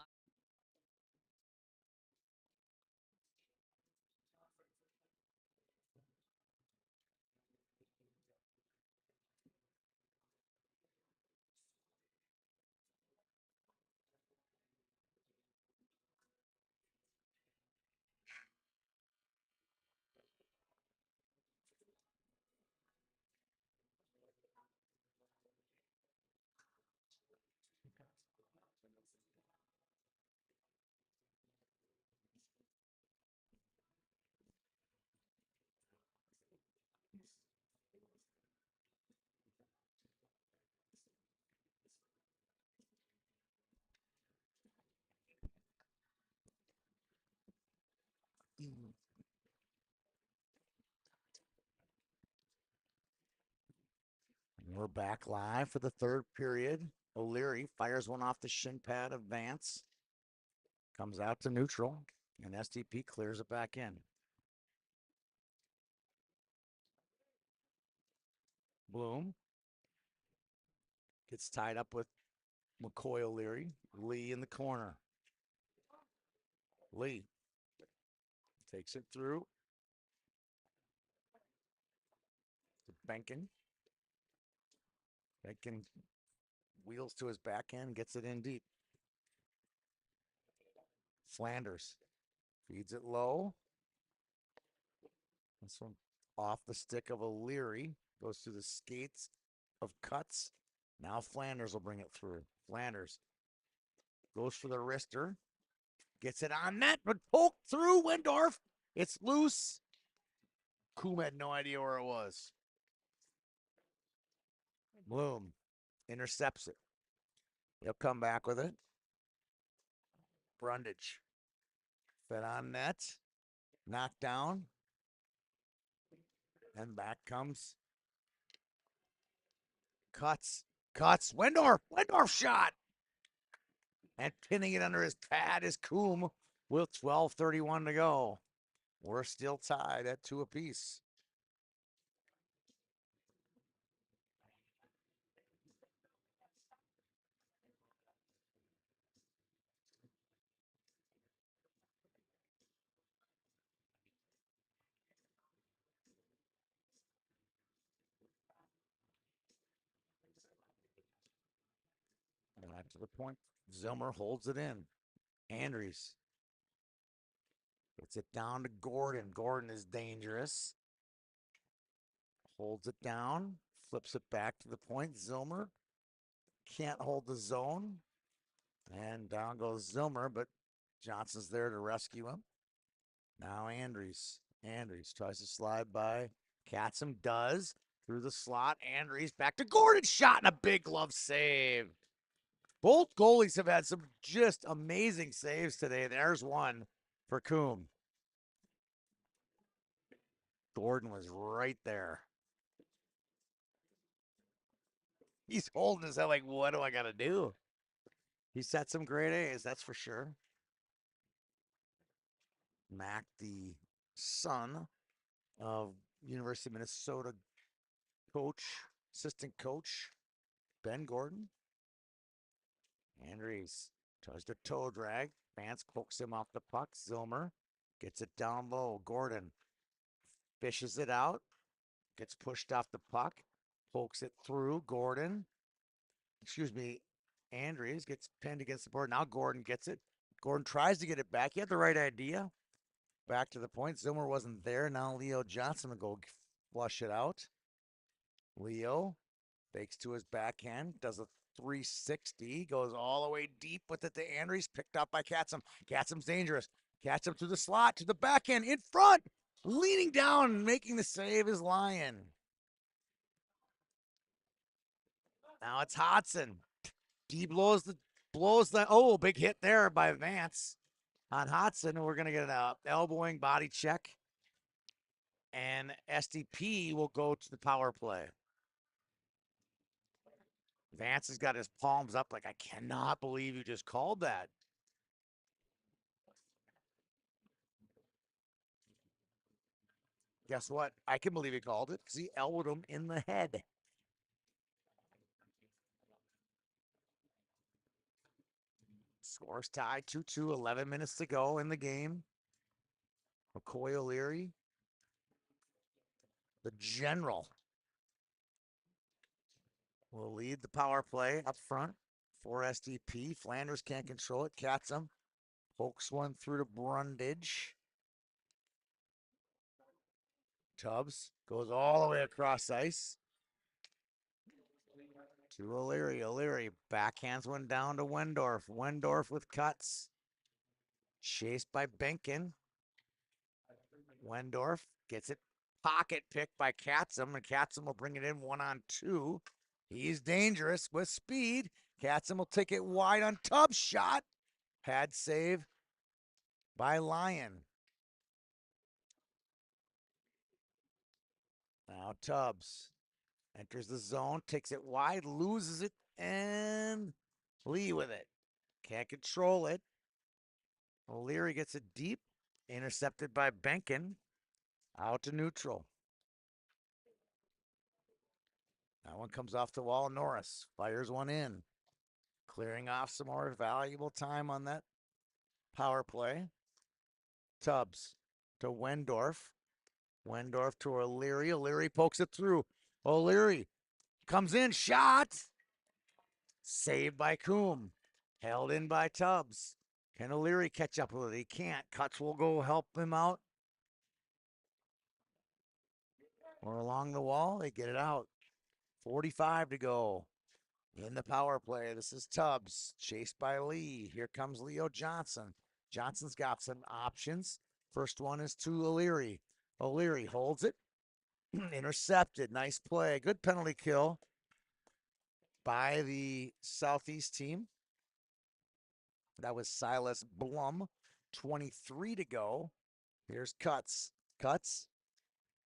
We're back live for the third period. O'Leary fires one off the shin pad of Vance. Comes out to neutral, and SDP clears it back in. Bloom gets tied up with McCoy O'Leary. Lee in the corner. Lee takes it through to Benkin. Benkin wheels to his backhand, gets it in deep. Flanders feeds it low. This one off the stick of O'Leary. Goes through the skates of Cuts. Now Flanders will bring it through. Flanders goes for the wrister. Gets it on net, but poked through Wendorf. It's loose. Coom had no idea where it was. Bloom intercepts it. He'll come back with it. Brundage fed on net. Knocked down. And back comes Cuts. Wendorf shot. And pinning it under his pad is Coom with 12:31 to go. We're still tied at 2 apiece. Back to the point. Zilmer holds it in. Andries gets it down to Gordon. Gordon is dangerous. Holds it down. Flips it back to the point. Zilmer can't hold the zone. And down goes Zilmer, but Johnson's there to rescue him. Now Andries. Andries tries to slide by. Katzum does. Through the slot. Andries back to Gordon. Shot and a big glove save. Both goalies have had some just amazing saves today. There's one for Coom. Gordon was right there. He's holding his head like, what do I got to do? He set some great A's, that's for sure. Mac, the son of University of Minnesota coach, assistant coach, Ben Gordon. Andries tries to toe drag. Vance pokes him off the puck. Zilmer gets it down low. Gordon fishes it out. Gets pushed off the puck. Pokes it through. Andries gets pinned against the board. Now Gordon gets it. Gordon tries to get it back. He had the right idea. Back to the point. Zilmer wasn't there. Now Leo Johnson will go flush it out. Leo fakes to his backhand. Does a 360. Goes all the way deep with it to Andries. Picked up by Katzum. Katzum's dangerous. Katzum to the slot. To the backhand. In front. Leaning down and making the save is Lyon. Now it's Hodson. D blows the big hit there by Vance on Hodson. And we're going to get an elbowing body check. And SDP will go to the power play. Vance has got his palms up like, I cannot believe you just called that. Guess what? I can believe he called it because he elbowed him in the head. Scores tied 2-2, 11 minutes to go in the game. McCoy O'Leary, the general, will lead the power play up front for SDP. Flanders can't control it. Katzum pokes one through to Brundage. Tubbs goes all the way across ice to O'Leary. O'Leary backhands one down to Wendorf. Wendorf with Cuts. Chased by Benkin. Wendorf gets it pocket picked by Katzum, and Katzum will bring it in 1-on-2. He's dangerous with speed. Katzum will take it wide on Tubbs' shot. Pad save by Lyon. Now Tubbs Enters the zone, takes it wide, loses it, and Lee with it. Can't control it. O'Leary gets it deep, intercepted by Benkin. Out to neutral. That one comes off the wall. Norris fires one in, clearing off some more valuable time on that power play. Tubbs to Wendorf. Wendorf to O'Leary. O'Leary pokes it through. O'Leary comes in, shot. Saved by Coombe. Held in by Tubbs. Can O'Leary catch up with it? He can't. Cuts will go help him out. Or along the wall, they get it out. 45 to go in the power play. This is Tubbs, chased by Lee. Here comes Leo Johnson. Johnson's got some options. First one is to O'Leary. O'Leary holds it. Intercepted. Nice play. Good penalty kill by the Southeast team. That was Silas Blum. 23 to go. Here's Cuts. Cuts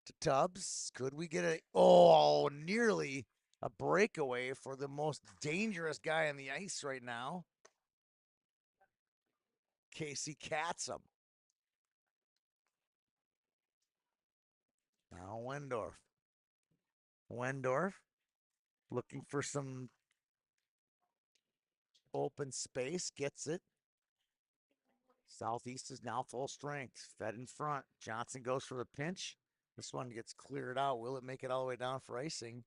to Tubbs. Could we get nearly a breakaway for the most dangerous guy on the ice right now? Casey Katzum. Now Wendorf. Wendorf looking for some open space. Gets it. Southeast is now full strength. Fed in front. Johnson goes for the pinch. This one gets cleared out. Will it make it all the way down for icing?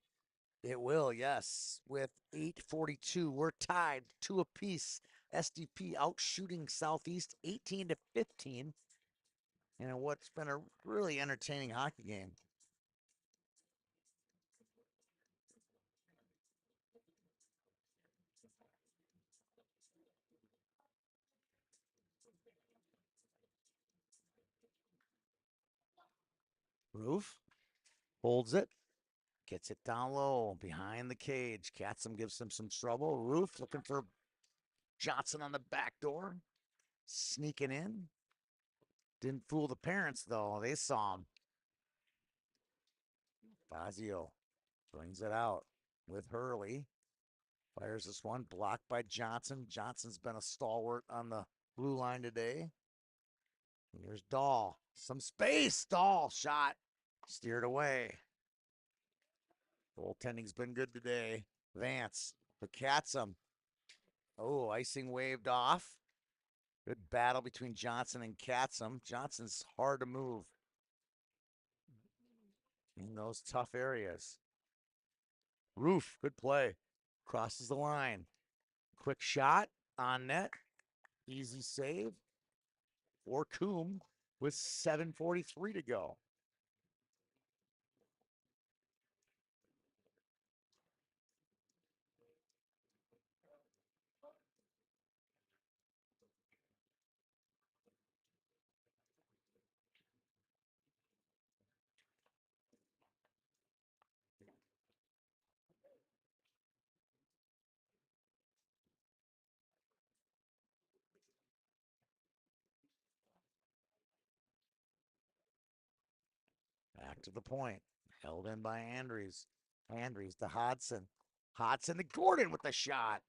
It will, yes. With 8:42, we're tied 2 apiece. SDP out shooting Southeast 18 to 15 in what's been a really entertaining hockey game. Roof holds it, gets it down low behind the cage. Katzum gives him some trouble. Roof looking for Johnson on the back door, sneaking in. Didn't fool the parents though. They saw him. Fazio brings it out with Hurley. Fires this one, blocked by Johnson. Johnson's been a stalwart on the blue line today. Here's Dahl. Some space. Dahl shot. Steered away. Goaltending's been good today. Vance. The Katzum. Oh, icing waved off. Good battle between Johnson and Katzum. Johnson's hard to move in those tough areas. Roof, good play. Crosses the line. Quick shot on net. Easy save for Coombe with 7:43 to go. Back to the point. Held in by Andrews. Andrews to Hodson. Hodson to Gordon with the shot.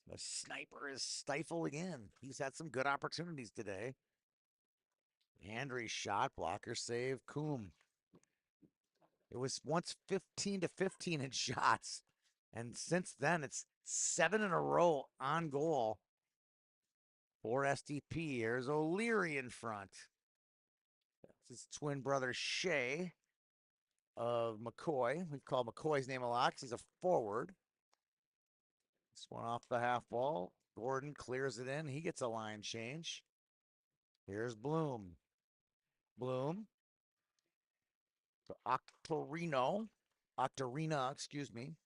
The sniper is stifled again. He's had some good opportunities today. Andrews shot, blocker save, Coombe. It was once 15 to 15 in shots. And since then, it's 7 in a row on goal for SDP. Here's O'Leary in front. That's his twin brother, Shea of McCoy. We've called McCoy's name a lot because he's a forward. This one off the half wall. Gordon clears it in. He gets a line change. Here's Bloom. Bloom to Octorina, excuse me.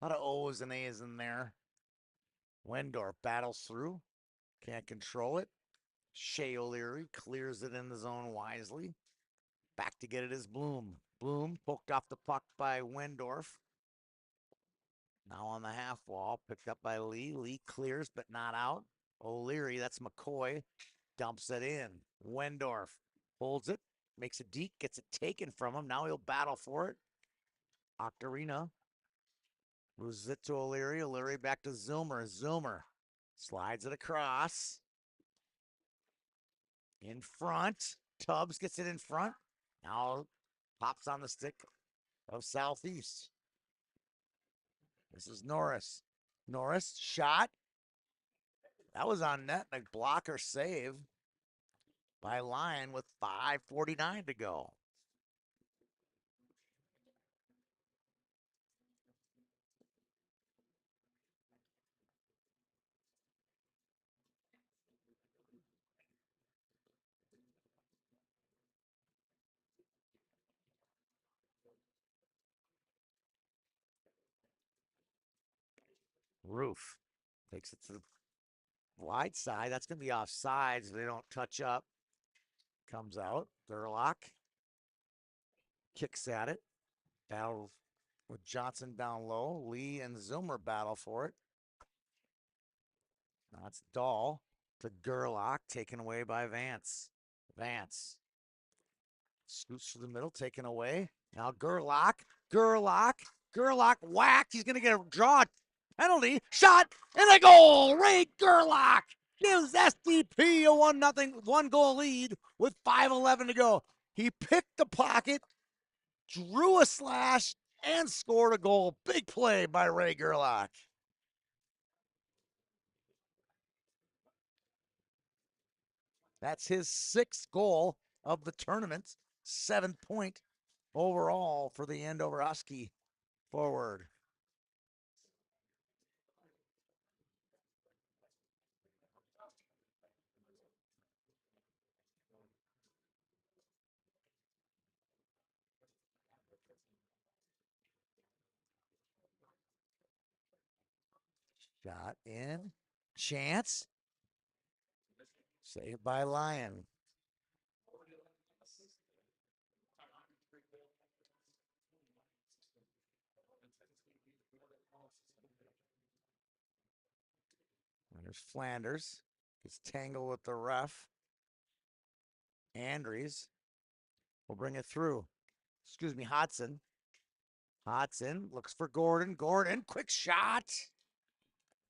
A lot of O's and A's in there. Wendorf battles through. Can't control it. Shea O'Leary clears it in the zone wisely. Back to get it is Bloom. Bloom poked off the puck by Wendorf. Now on the half wall, picked up by Lee. Lee clears, but not out. O'Leary, that's McCoy, dumps it in. Wendorf holds it, makes it deep, gets it taken from him. Now he'll battle for it. Octarina loses it to O'Leary. O'Leary back to Zoomer. Zoomer slides it across. In front. Tubbs gets it in front. Now pops on the stick of Southeast. This is Norris. Norris, shot. That was on net. A blocker save by Lyon with 5:49 to go. Roof takes it to the wide side. That's going to be offside, so they don't touch up. Comes out. Gerlach kicks at it. Battle with Johnson down low. Lee and Zoomer battle for it. Now it's Dahl to Gerlach, taken away by Vance. Vance scoots to the middle, taken away. Now Gerlach whacked. He's going to get a draw penalty. Shot and a goal. Ray Gerlach gives SDP a 1-0 one-goal lead with 5:11 to go. He picked the pocket, drew a slash, and scored a goal. Big play by Ray Gerlach. That's his 6th goal of the tournament. 7th point overall for the Andover Husky forward. Shot in. Chance. Saved by Lyon. And there's Flanders. Gets tangled with the ref. Andries will bring it through. Excuse me, Hodson. Hodson looks for Gordon. Gordon, quick shot.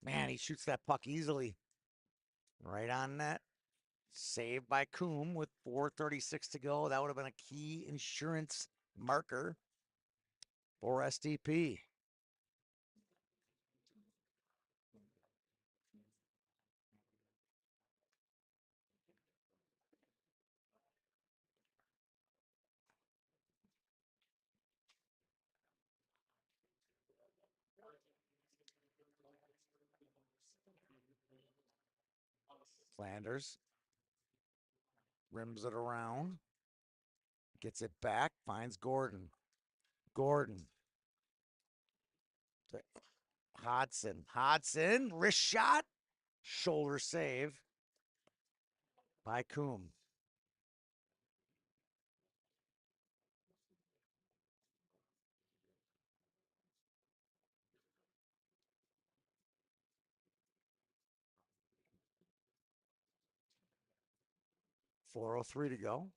Man, he shoots that puck easily. Right on net. Saved by Coombe with 4:36 to go. That would have been a key insurance marker for SDP. Flanders rims it around, gets it back, finds Gordon. Gordon to Hodson. Hodson, wrist shot, shoulder save by Coombe. .403 to go.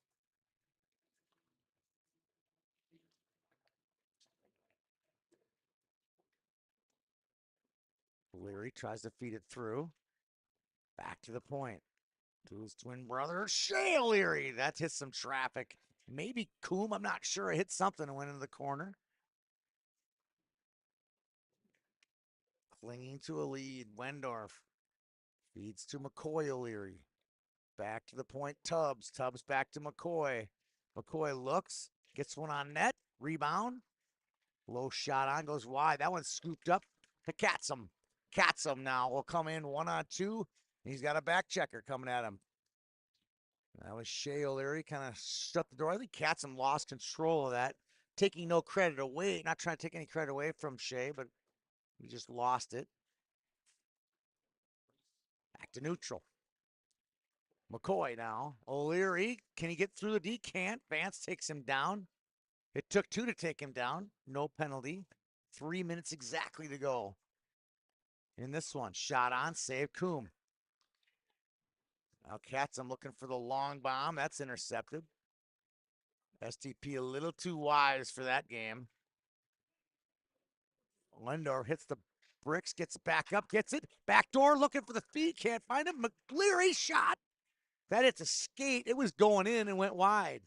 Leary tries to feed it through. Back to the point. To his twin brother, Shea Leary. That hit some traffic. Maybe Coombe, I'm not sure. It hit something and went into the corner. Clinging to a lead. Wendorf feeds to McCoy O'Leary. Back to the point, Tubbs. Tubbs back to McCoy. McCoy looks, gets one on net. Rebound. Low shot on, goes wide. That one's scooped up to Katzum. Katzum now will come in 1-on-2. He's got a back checker coming at him. That was Shea O'Leary, kind of shut the door. I think Katzum lost control of that. Taking no credit away, not trying to take any credit away from Shea, but he just lost it. Back to neutral. McCoy now. O'Leary, can he get through the D? Can't. Vance takes him down. It took 2 to take him down. No penalty. 3 minutes exactly to go. In this one, shot on, save Coombe. Now Katzum looking for the long bomb. That's intercepted. SDP a little too wise for that game. Lindor hits the bricks, gets back up, gets it. Backdoor looking for the feed, can't find him. McCleary shot. That hits a skate. It was going in and went wide.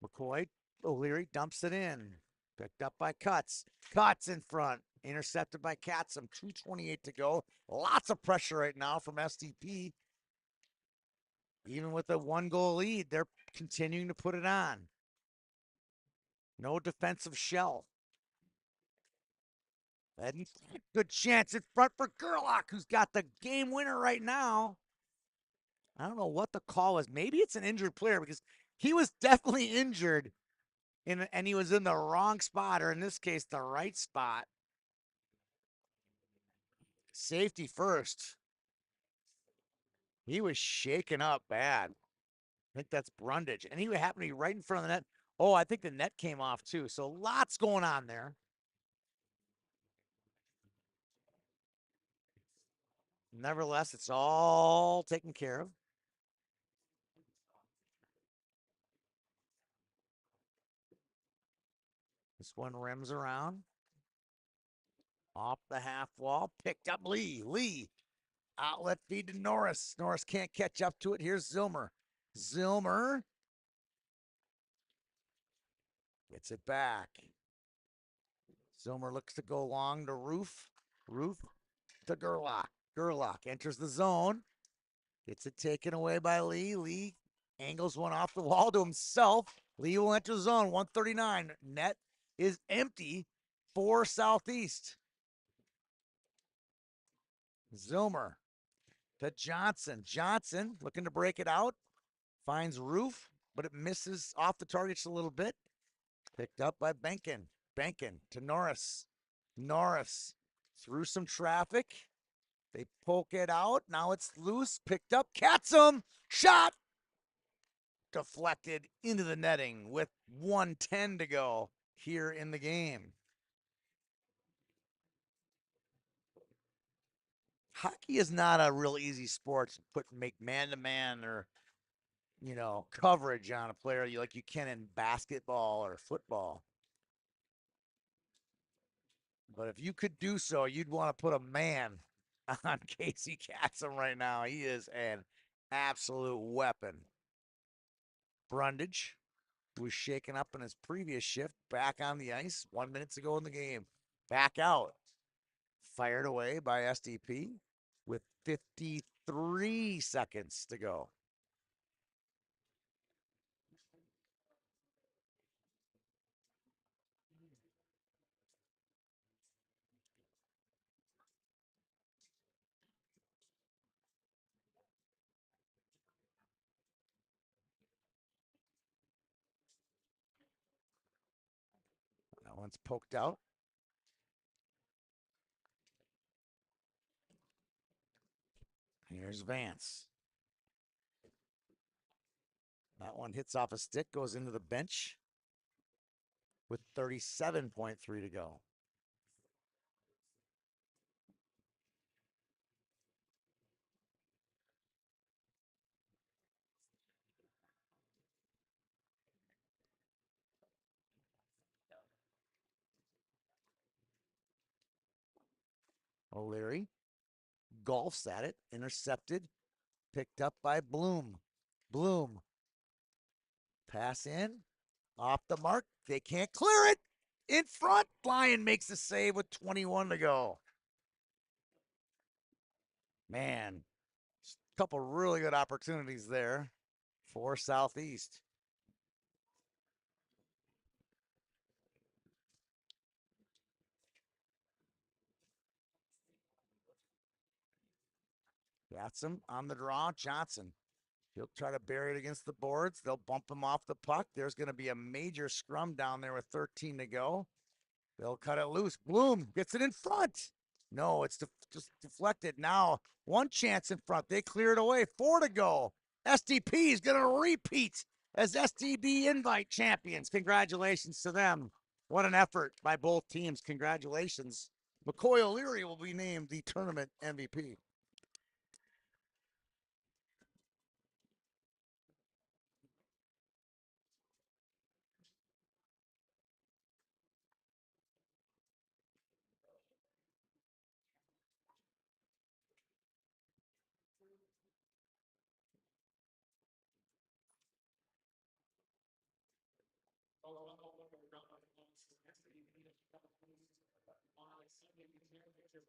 McCoy, O'Leary dumps it in. Picked up by Cuts. Cuts in front. Intercepted by Katzum. 2:28 to go. Lots of pressure right now from SDP. Even with a 1-goal lead, they're continuing to put it on. No defensive shell. And good chance in front for Gerlach, who's got the game winner right now. I don't know what the call was. Maybe it's an injured player because he was definitely injured and he was in the wrong spot, or in this case, the right spot. Safety first. He was shaken up bad. I think that's Brundage. And he happened to be right in front of the net. Oh, I think the net came off too. So lots going on there. Nevertheless, it's all taken care of. This one rims around. Off the half wall. Picked up Lee. Lee. Outlet feed to Norris. Norris can't catch up to it. Here's Zilmer. Zilmer gets it back. Zilmer looks to go long to Roof. Roof to Gerlach. Gerlach enters the zone. Gets it taken away by Lee. Lee angles one off the wall to himself. Lee will enter the zone. 139. Net is empty for Southeast. Zilmer to Johnson. Johnson looking to break it out. Finds Roof, but it misses off the target just a little bit. Picked up by Benkin. Benkin to Norris. Norris through some traffic. They poke it out. Now it's loose. Picked up. Katzum. Shot. Deflected into the netting with 1:10 to go here in the game. Hockey is not a real easy sport to make man-to-man or, coverage on a player like you can in basketball or football. But if you could do so, you'd want to put a man on Casey Katzum right now. He is an absolute weapon. Brundage, who was shaken up in his previous shift, back on the ice 1 minute to go in the game. Back out. Fired away by SDP with 53 seconds to go. That one's poked out. Here's Vance. That one hits off a stick, goes into the bench with 37.3 to go. O'Leary golfs at it, intercepted, picked up by Bloom. Bloom. Pass in, off the mark. They can't clear it. In front, Lyon makes the save with 21 to go. Man, a couple really good opportunities there for Southeast. Got some on the draw. Johnson. He'll try to bury it against the boards. They'll bump him off the puck. There's going to be a major scrum down there with 13 to go. They'll cut it loose. Bloom gets it in front. No, it's just deflected. Now, one chance in front. They clear it away. 4 to go. SDP is going to repeat as STB Invite champions. Congratulations to them. What an effort by both teams. Congratulations. McCoy O'Leary will be named the tournament MVP. We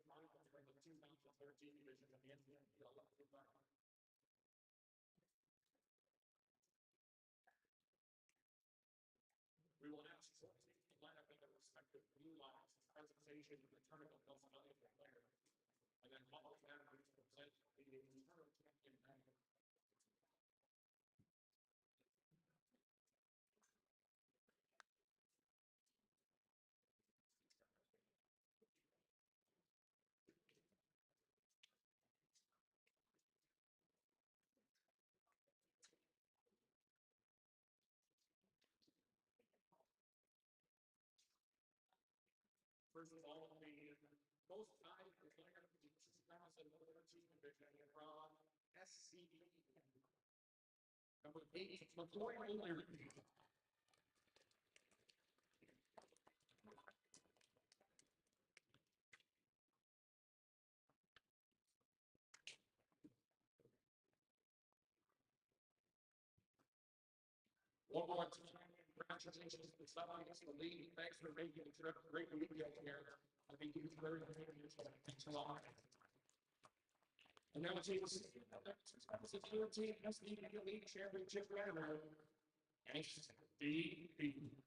will ask to line up in the respective blue lines, presentation of the tournament player. And then following that, we will present the tournament champion. First of all, the most valuable player in the 2013 division from SCE. Number 8, McCoy O'Leary. One more time, congratulations to somebody that's the lead. Thanks for making the trip. Great to meet you here. I think it's very good. Thanks a lot. And now it's 2013 SDP League Championship winner, SDP.